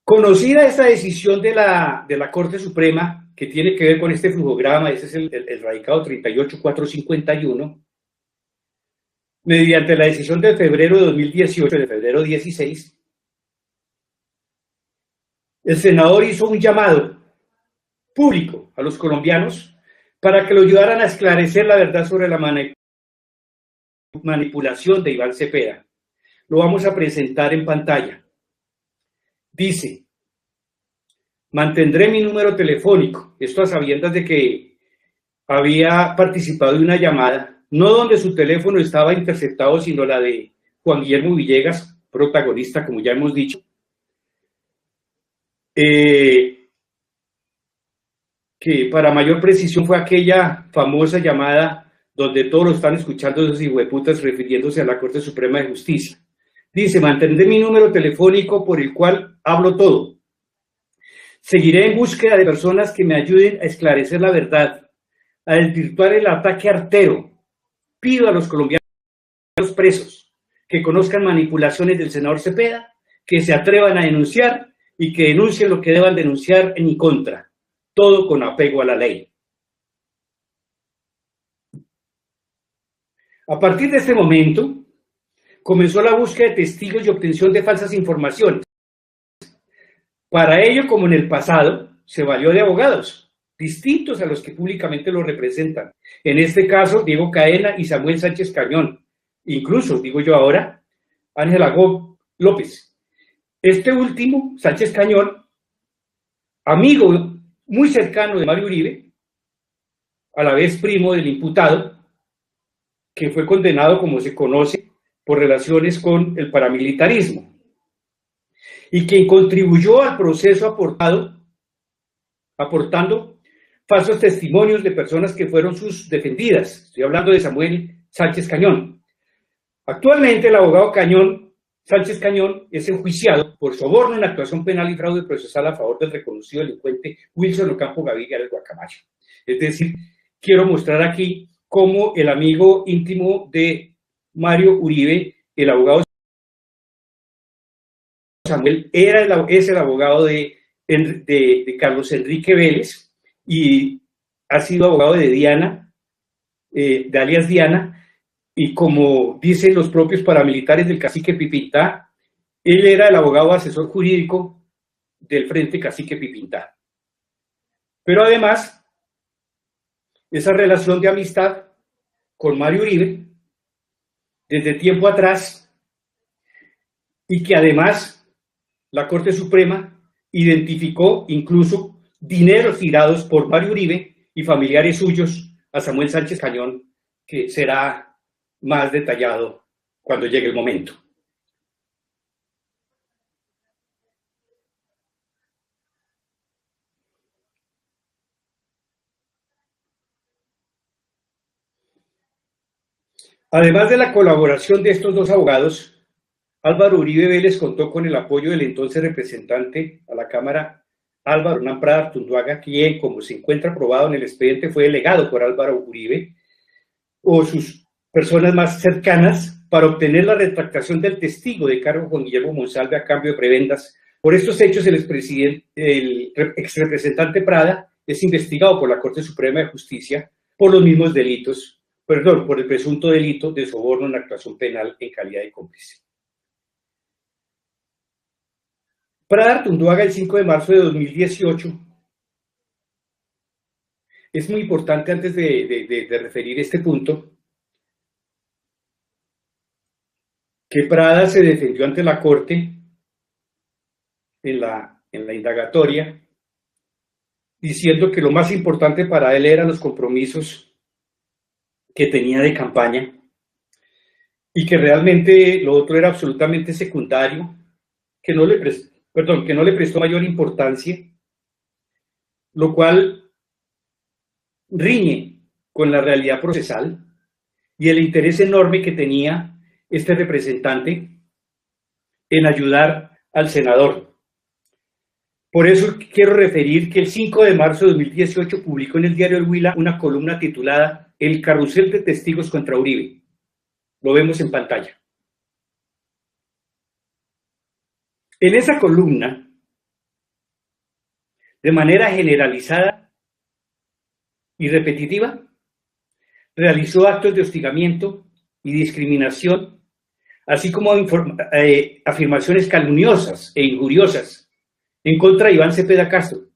Conocida esta decisión de la Corte Suprema, que tiene que ver con este flujograma, ese es el radicado 38.451, mediante la decisión de febrero de 2018, de febrero 16, el senador hizo un llamado público a los colombianos para que lo ayudaran a esclarecer la verdad sobre la manipulación de Iván Cepeda. Lo vamos a presentar en pantalla. Dice: mantendré mi número telefónico, esto a sabiendas de que había participado de una llamada, no donde su teléfono estaba interceptado, sino la de Juan Guillermo Villegas, protagonista, como ya hemos dicho, que que para mayor precisión fue aquella famosa llamada donde todos lo están escuchando esos hijueputas refiriéndose a la Corte Suprema de Justicia. Dice: mantendré mi número telefónico por el cual hablo todo. Seguiré en búsqueda de personas que me ayuden a esclarecer la verdad, a desvirtuar el ataque artero. Pido a los colombianos presos que conozcan manipulaciones del senador Cepeda, que se atrevan a denunciar y que denuncien lo que deban denunciar en mi contra. Todo con apego a la ley. A partir de este momento, comenzó la búsqueda de testigos y obtención de falsas informaciones. Para ello, como en el pasado, se valió de abogados, distintos a los que públicamente lo representan. En este caso, Diego Cadena y Samuel Sánchez Cañón. Incluso, digo yo ahora, Ángela López. Este último, Sánchez Cañón, amigo muy cercano de Mario Uribe, a la vez primo del imputado, que fue condenado, como se conoce, por relaciones con el paramilitarismo, y quien contribuyó al proceso aportando falsos testimonios de personas que fueron sus defendidas. Estoy hablando de Samuel Sánchez Cañón. Actualmente el abogado Sánchez Cañón es enjuiciado por soborno en actuación penal y fraude procesal a favor del reconocido delincuente Wilson Ocampo Gaviria del Guacamayo. Es decir, quiero mostrar aquí cómo el amigo íntimo de Mario Uribe, el abogado Samuel, es el abogado de Carlos Enrique Vélez y ha sido abogado de Diana, de alias Diana, y como dicen los propios paramilitares del cacique Pipintá, él era el abogado asesor jurídico del Frente Cacique Pipintá. Pero además, esa relación de amistad con Mario Uribe, desde tiempo atrás, y que además la Corte Suprema identificó incluso dineros tirados por Mario Uribe y familiares suyos a Samuel Sánchez Cañón, que será más detallado cuando llegue el momento. Además de la colaboración de estos dos abogados, Álvaro Uribe Vélez contó con el apoyo del entonces representante a la Cámara, Álvaro Hernán Prada Artunduaga, quien, como se encuentra probado en el expediente, fue delegado por Álvaro Uribe o sus personas más cercanas para obtener la retractación del testigo de cargo Juan Guillermo Monsalve a cambio de prebendas. Por estos hechos, el exrepresentante Prada es investigado por la Corte Suprema de Justicia por los mismos delitos, por el presunto delito de soborno en actuación penal en calidad de cómplice. Prada Artunduaga, el 5 de marzo de 2018, es muy importante antes de referir este punto, que Prada se defendió ante la Corte en la indagatoria, diciendo que lo más importante para él eran los compromisos que tenía de campaña y que realmente lo otro era absolutamente secundario, que no le prestó mayor importancia, lo cual riñe con la realidad procesal y el interés enorme que tenía este representante en ayudar al senador. Por eso quiero referir que el 5 de marzo de 2018 publicó en el diario El Huila una columna titulada El carrusel de testigos contra Uribe. Lo vemos en pantalla. En esa columna, de manera generalizada y repetitiva, realizó actos de hostigamiento y discriminación, así como afirmaciones calumniosas e injuriosas en contra de Iván Cepeda Castro.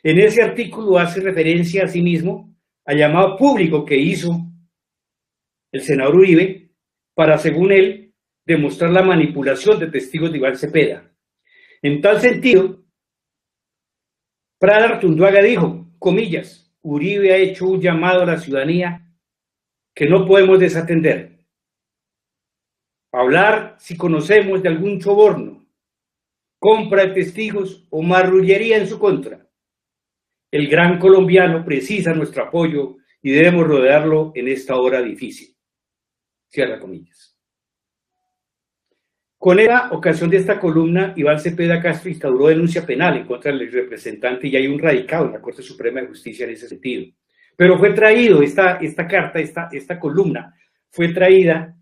En ese artículo hace referencia a sí mismo al llamado público que hizo el senador Uribe para, según él, demostrar la manipulación de testigos de Iván Cepeda. En tal sentido, Prada Artunduaga dijo, comillas, Uribe ha hecho un llamado a la ciudadanía que no podemos desatender. Hablar si conocemos de algún soborno, compra de testigos o marrullería en su contra. El gran colombiano precisa nuestro apoyo y debemos rodearlo en esta hora difícil. Cierra comillas. Con la ocasión de esta columna, Iván Cepeda Castro instauró denuncia penal en contra del representante y hay un radicado en la Corte Suprema de Justicia en ese sentido. Pero fue traído esta carta, esta columna, fue traída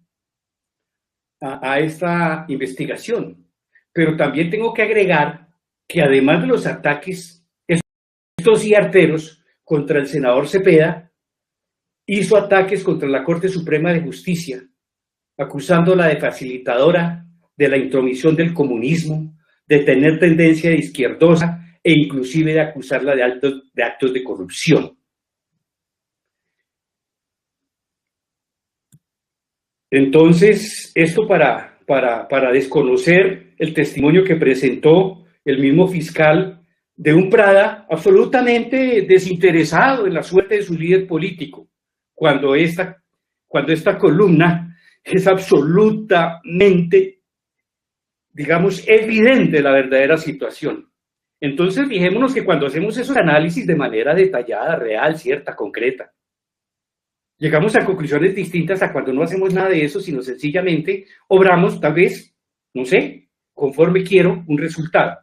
a esta investigación. Pero también tengo que agregar que además de los ataques, estos y arteros contra el senador Cepeda, hizo ataques contra la Corte Suprema de Justicia, acusándola de facilitadora de la intromisión del comunismo, de tener tendencia izquierdosa e inclusive de acusarla de actos de corrupción. Entonces, esto para desconocer el testimonio que presentó el mismo fiscal de un Prada absolutamente desinteresado en la suerte de su líder político, cuando esta columna es absolutamente, digamos, evidente la verdadera situación. Entonces, fijémonos que cuando hacemos esos análisis de manera detallada, real, cierta, concreta, llegamos a conclusiones distintas a cuando no hacemos nada de eso, sino sencillamente obramos, tal vez, no sé, conforme quiero un resultado.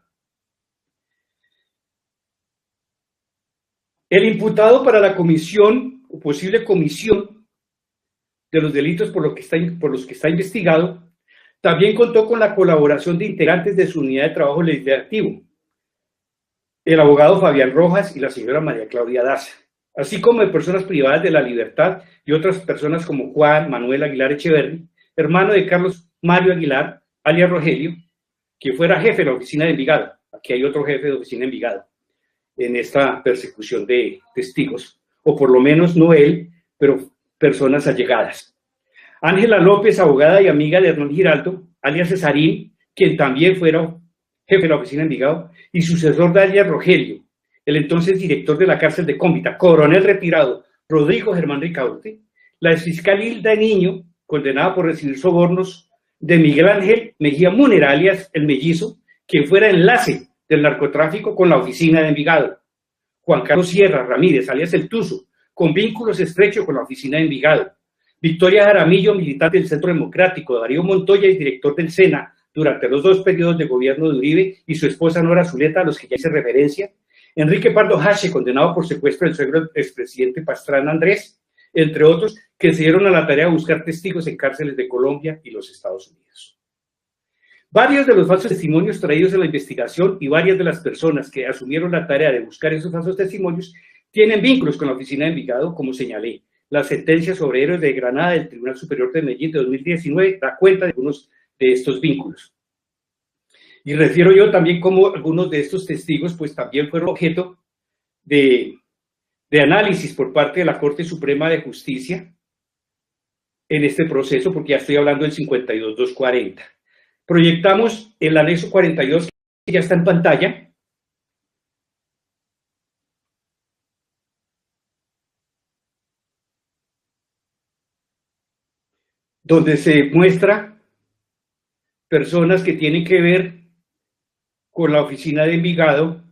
El imputado para la comisión o posible comisión de los delitos por los que está investigado también contó con la colaboración de integrantes de su unidad de trabajo legislativo, el abogado Fabián Rojas y la señora María Claudia Daza, así como de personas privadas de la libertad y otras personas como Juan Manuel Aguilar Echeverri, hermano de Carlos Mario Aguilar, alias Rogelio, que fuera jefe de la oficina de Envigado. Aquí hay otro jefe de oficina de Envigado en esta persecución de testigos, o por lo menos no él, pero personas allegadas. Ángela López, abogada y amiga de Hernán Giraldo, alias Cesarín, quien también fuera jefe de la oficina de Envigado, y sucesor de alias Rogelio, el entonces director de la cárcel de Cómbita, coronel retirado Rodrigo Germán Ricaurte, la exfiscal Hilda Niño, condenada por recibir sobornos de Miguel Ángel Mejía Múner, alias El Mellizo, quien fuera enlace del narcotráfico con la oficina de Envigado. Juan Carlos Sierra Ramírez, alias El Tuzo, con vínculos estrechos con la oficina de Envigado. Victoria Jaramillo, militante del Centro Democrático. Darío Montoya, director del SENA durante los 2 periodos de gobierno de Uribe, y su esposa Nora Zuleta, a los que ya hice referencia. Enrique Pardo Hache, condenado por secuestro del suegro del expresidente Pastrana Andrés, entre otros, que se dieron a la tarea de buscar testigos en cárceles de Colombia y los Estados Unidos. Varios de los falsos testimonios traídos en la investigación y varias de las personas que asumieron la tarea de buscar esos falsos testimonios tienen vínculos con la oficina de Envigado, como señalé. La sentencia sobre Héroes de Granada del Tribunal Superior de Medellín de 2019 da cuenta de algunos de estos vínculos. Y refiero yo también como algunos de estos testigos pues también fueron objeto de análisis por parte de la Corte Suprema de Justicia en este proceso, porque ya estoy hablando del 52.240. Proyectamos el anexo 42, que ya está en pantalla. Donde se muestra personas que tienen que ver con la oficina de Envigado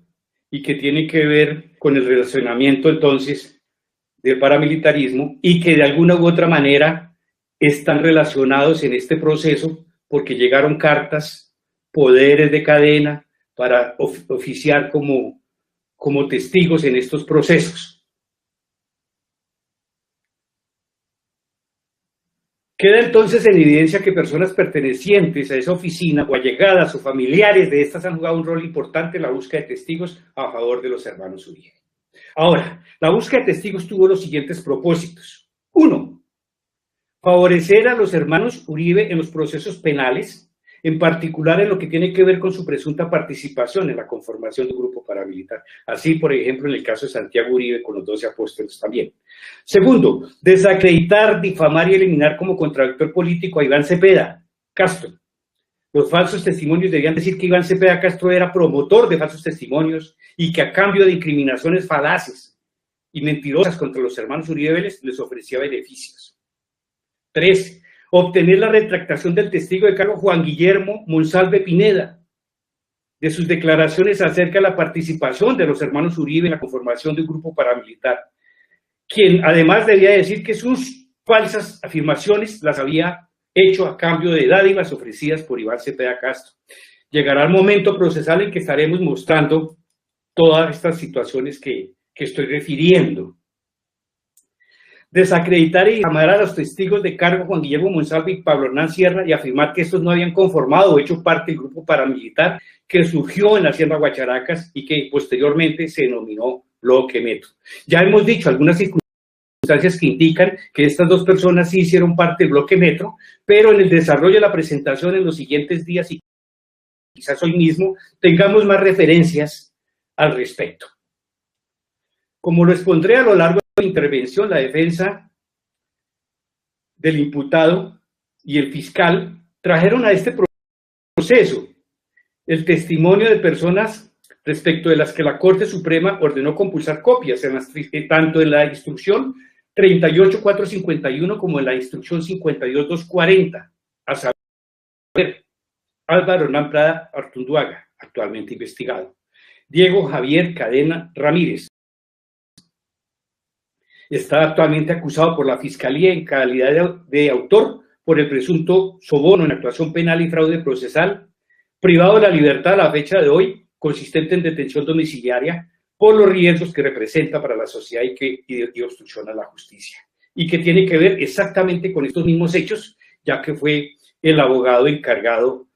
y que tienen que ver con el relacionamiento entonces del paramilitarismo y que de alguna u otra manera están relacionados en este proceso porque llegaron cartas, poderes de cadena para oficiar como testigos en estos procesos. Queda entonces en evidencia que personas pertenecientes a esa oficina o allegadas o familiares de estas han jugado un rol importante en la búsqueda de testigos a favor de los hermanos Uribe. Ahora, la búsqueda de testigos tuvo los siguientes propósitos. 1. Favorecer a los hermanos Uribe en los procesos penales, en particular en lo que tiene que ver con su presunta participación en la conformación de un grupo paramilitar. Así, por ejemplo, en el caso de Santiago Uribe con los 12 apóstoles también. Segundo, desacreditar, difamar y eliminar como contradictor político a Iván Cepeda Castro. Los falsos testimonios debían decir que Iván Cepeda Castro era promotor de falsos testimonios y que a cambio de incriminaciones falaces y mentirosas contra los hermanos Uribe les ofrecía beneficios. 3. Obtener la retractación del testigo de cargo Juan Guillermo Monsalve Pineda, de sus declaraciones acerca de la participación de los hermanos Uribe en la conformación de un grupo paramilitar, quien además debía decir que sus falsas afirmaciones las había hecho a cambio de dádivas ofrecidas por Iván Cepeda Castro. Llegará el momento procesal en que estaremos mostrando todas estas situaciones que estoy refiriendo. Desacreditar y llamar a los testigos de cargo Juan Guillermo Monsalve y Pablo Hernán Sierra y afirmar que estos no habían conformado o hecho parte del grupo paramilitar que surgió en la Hacienda Guacharacas y que posteriormente se denominó Bloque Metro. Ya hemos dicho algunas circunstancias que indican que estas dos personas sí hicieron parte del Bloque Metro, pero en el desarrollo de la presentación en los siguientes días y quizás hoy mismo tengamos más referencias al respecto. Como lo expondré a lo largo de la intervención, la defensa del imputado y el fiscal trajeron a este proceso el testimonio de personas respecto de las que la Corte Suprema ordenó compulsar copias, tanto en la instrucción 38.451 como en la instrucción 52.240, a saber, Álvaro Hernán Prada Artunduaga, actualmente investigado, Diego Javier Cadena Ramírez, está actualmente acusado por la Fiscalía en calidad de autor por el presunto soborno en actuación penal y fraude procesal, privado de la libertad a la fecha de hoy, consistente en detención domiciliaria, por los riesgos que representa para la sociedad y obstrucción a la justicia, y que tiene que ver exactamente con estos mismos hechos, ya que fue el abogado encargado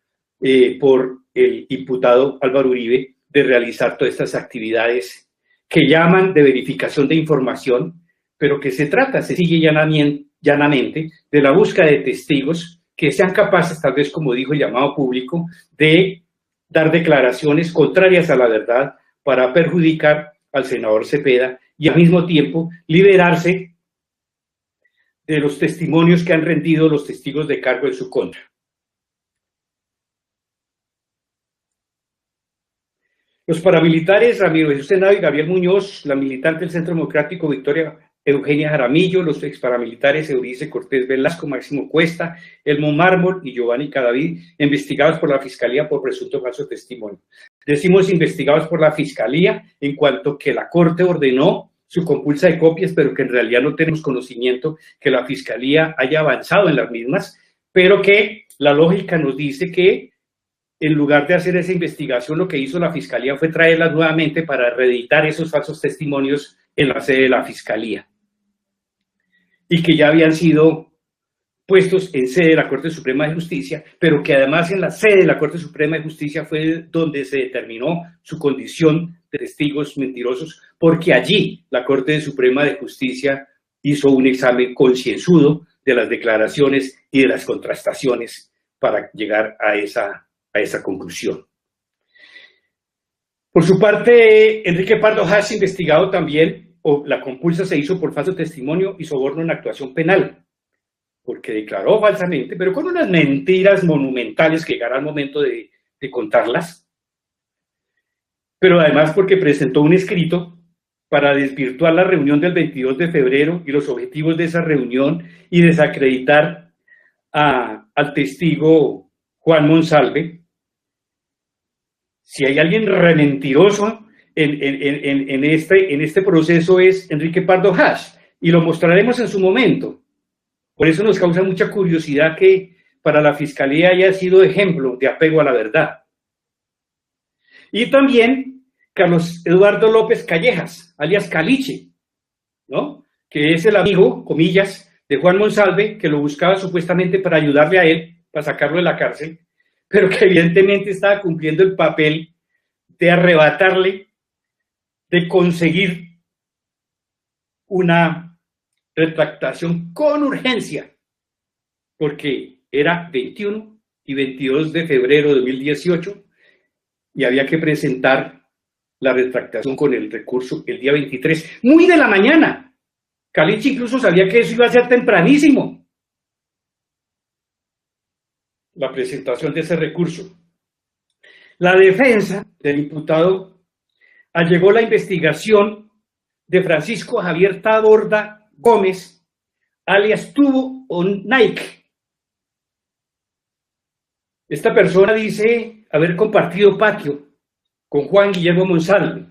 por el imputado Álvaro Uribe de realizar todas estas actividades que llaman de verificación de información, pero que se trata, se sigue llanamente, de la búsqueda de testigos que sean capaces, tal vez como dijo el llamado público, de dar declaraciones contrarias a la verdad para perjudicar al senador Cepeda y al mismo tiempo liberarse de los testimonios que han rendido los testigos de cargo en su contra. Los paramilitares Ramiro Jesús Senado y Gabriel Muñoz, la militante del Centro Democrático Victoria Eugenia Jaramillo, los exparamilitares Eurice Cortés Velasco, Máximo Cuesta, Elmo Mármol y Giovanni Cadavid, investigados por la Fiscalía por presunto falso testimonio. Decimos investigados por la Fiscalía en cuanto que la Corte ordenó su compulsa de copias, pero que en realidad no tenemos conocimiento que la Fiscalía haya avanzado en las mismas, pero que la lógica nos dice que en lugar de hacer esa investigación, lo que hizo la Fiscalía fue traerlas nuevamente para reeditar esos falsos testimonios en la sede de la Fiscalía, y que ya habían sido puestos en sede de la Corte Suprema de Justicia, pero que además en la sede de la Corte Suprema de Justicia fue donde se determinó su condición de testigos mentirosos, porque allí la Corte Suprema de Justicia hizo un examen concienzudo de las declaraciones y de las contrastaciones para llegar a esa conclusión. Por su parte, Enrique Pardo Hash, investigado también, la compulsa se hizo por falso testimonio y soborno en actuación penal, porque declaró falsamente, pero con unas mentiras monumentales que llegará el momento de contarlas, pero además porque presentó un escrito para desvirtuar la reunión del 22 de febrero y los objetivos de esa reunión y desacreditar al testigo Juan Monsalve. Si hay alguien rementiroso en este proceso es Enrique Pardo Hash, y lo mostraremos en su momento. Por eso nos causa mucha curiosidad que para la Fiscalía haya sido ejemplo de apego a la verdad. Y también Carlos Eduardo López Callejas, alias Caliche, ¿no? Que es el amigo, comillas, de Juan Monsalve, que lo buscaba supuestamente para ayudarle a él, para sacarlo de la cárcel, pero que evidentemente estaba cumpliendo el papel de arrebatarle, de conseguir una retractación con urgencia, porque era 21 y 22 de febrero de 2018 y había que presentar la retractación con el recurso el día 23, muy de la mañana. Caliche incluso sabía que eso iba a ser tempranísimo, la presentación de ese recurso. La defensa del imputado allegó la investigación de Francisco Javier Taborda Gómez, alias Tubo o Nike. Esta persona dice haber compartido patio con Juan Guillermo Monsalve.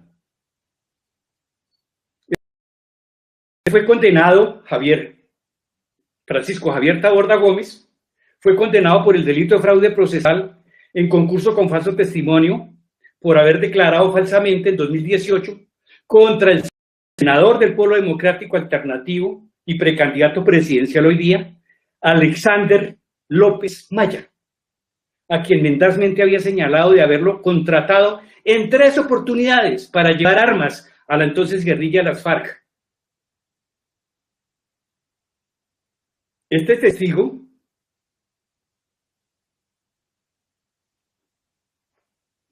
Fue condenado Francisco Javier Taborda Gómez, fue condenado por el delito de fraude procesal en concurso con falso testimonio por haber declarado falsamente en 2018 contra el senador del Polo Democrático Alternativo y precandidato presidencial hoy día, Alexander López Maya, a quien mendazmente había señalado de haberlo contratado en 3 oportunidades para llevar armas a la entonces guerrilla de las FARC. Este testigo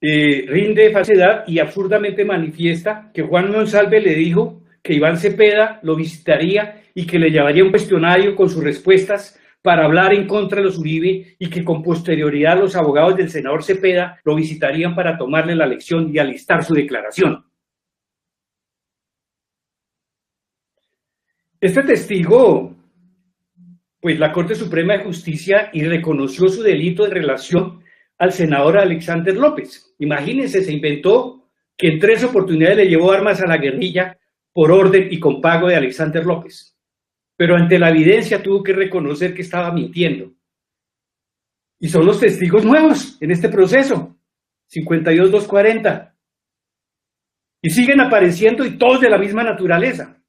rinde falsedad y absurdamente manifiesta que Juan Monsalve le dijo que Iván Cepeda lo visitaría y que le llevaría un cuestionario con sus respuestas para hablar en contra de los Uribe y que con posterioridad los abogados del senador Cepeda lo visitarían para tomarle la lección y alistar su declaración. Este testigo, pues la Corte Suprema de Justicia y reconoció su delito en relación al senador Alexander López. Imagínense, se inventó que en 3 oportunidades le llevó armas a la guerrilla por orden y con pago de Alexander López. Pero ante la evidencia tuvo que reconocer que estaba mintiendo. Y son los testigos nuevos en este proceso, 52.240. Y siguen apareciendo y todos de la misma naturaleza.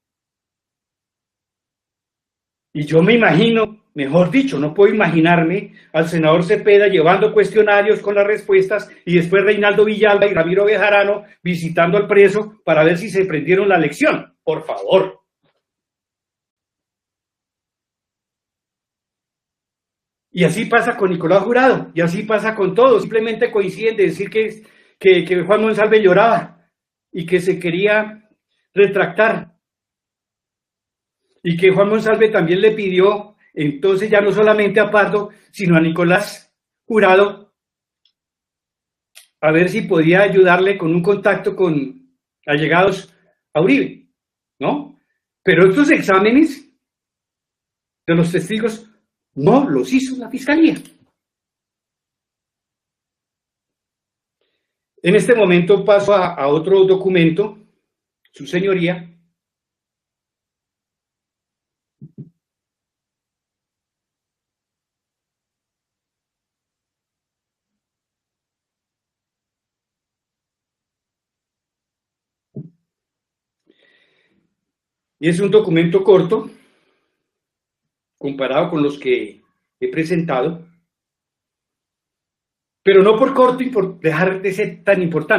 Y yo me imagino, mejor dicho, no puedo imaginarme al senador Cepeda llevando cuestionarios con las respuestas y después Reinaldo Villalba y Ramiro Bejarano visitando al preso para ver si se prendieron la lección. Por favor. Y así pasa con Nicolás Jurado, y así pasa con todos. Simplemente coinciden de decir que Juan Monsalve lloraba y que se quería retractar. Y que Juan Monsalve también le pidió, entonces ya no solamente a Pardo, sino a Nicolás Jurado, a ver si podía ayudarle con un contacto con allegados a Uribe, ¿no? Pero estos exámenes de los testigos no los hizo la Fiscalía. En este momento paso a otro documento, su señoría. Y es un documento corto, comparado con los que he presentado, pero no por corto y por dejar de ser tan importante.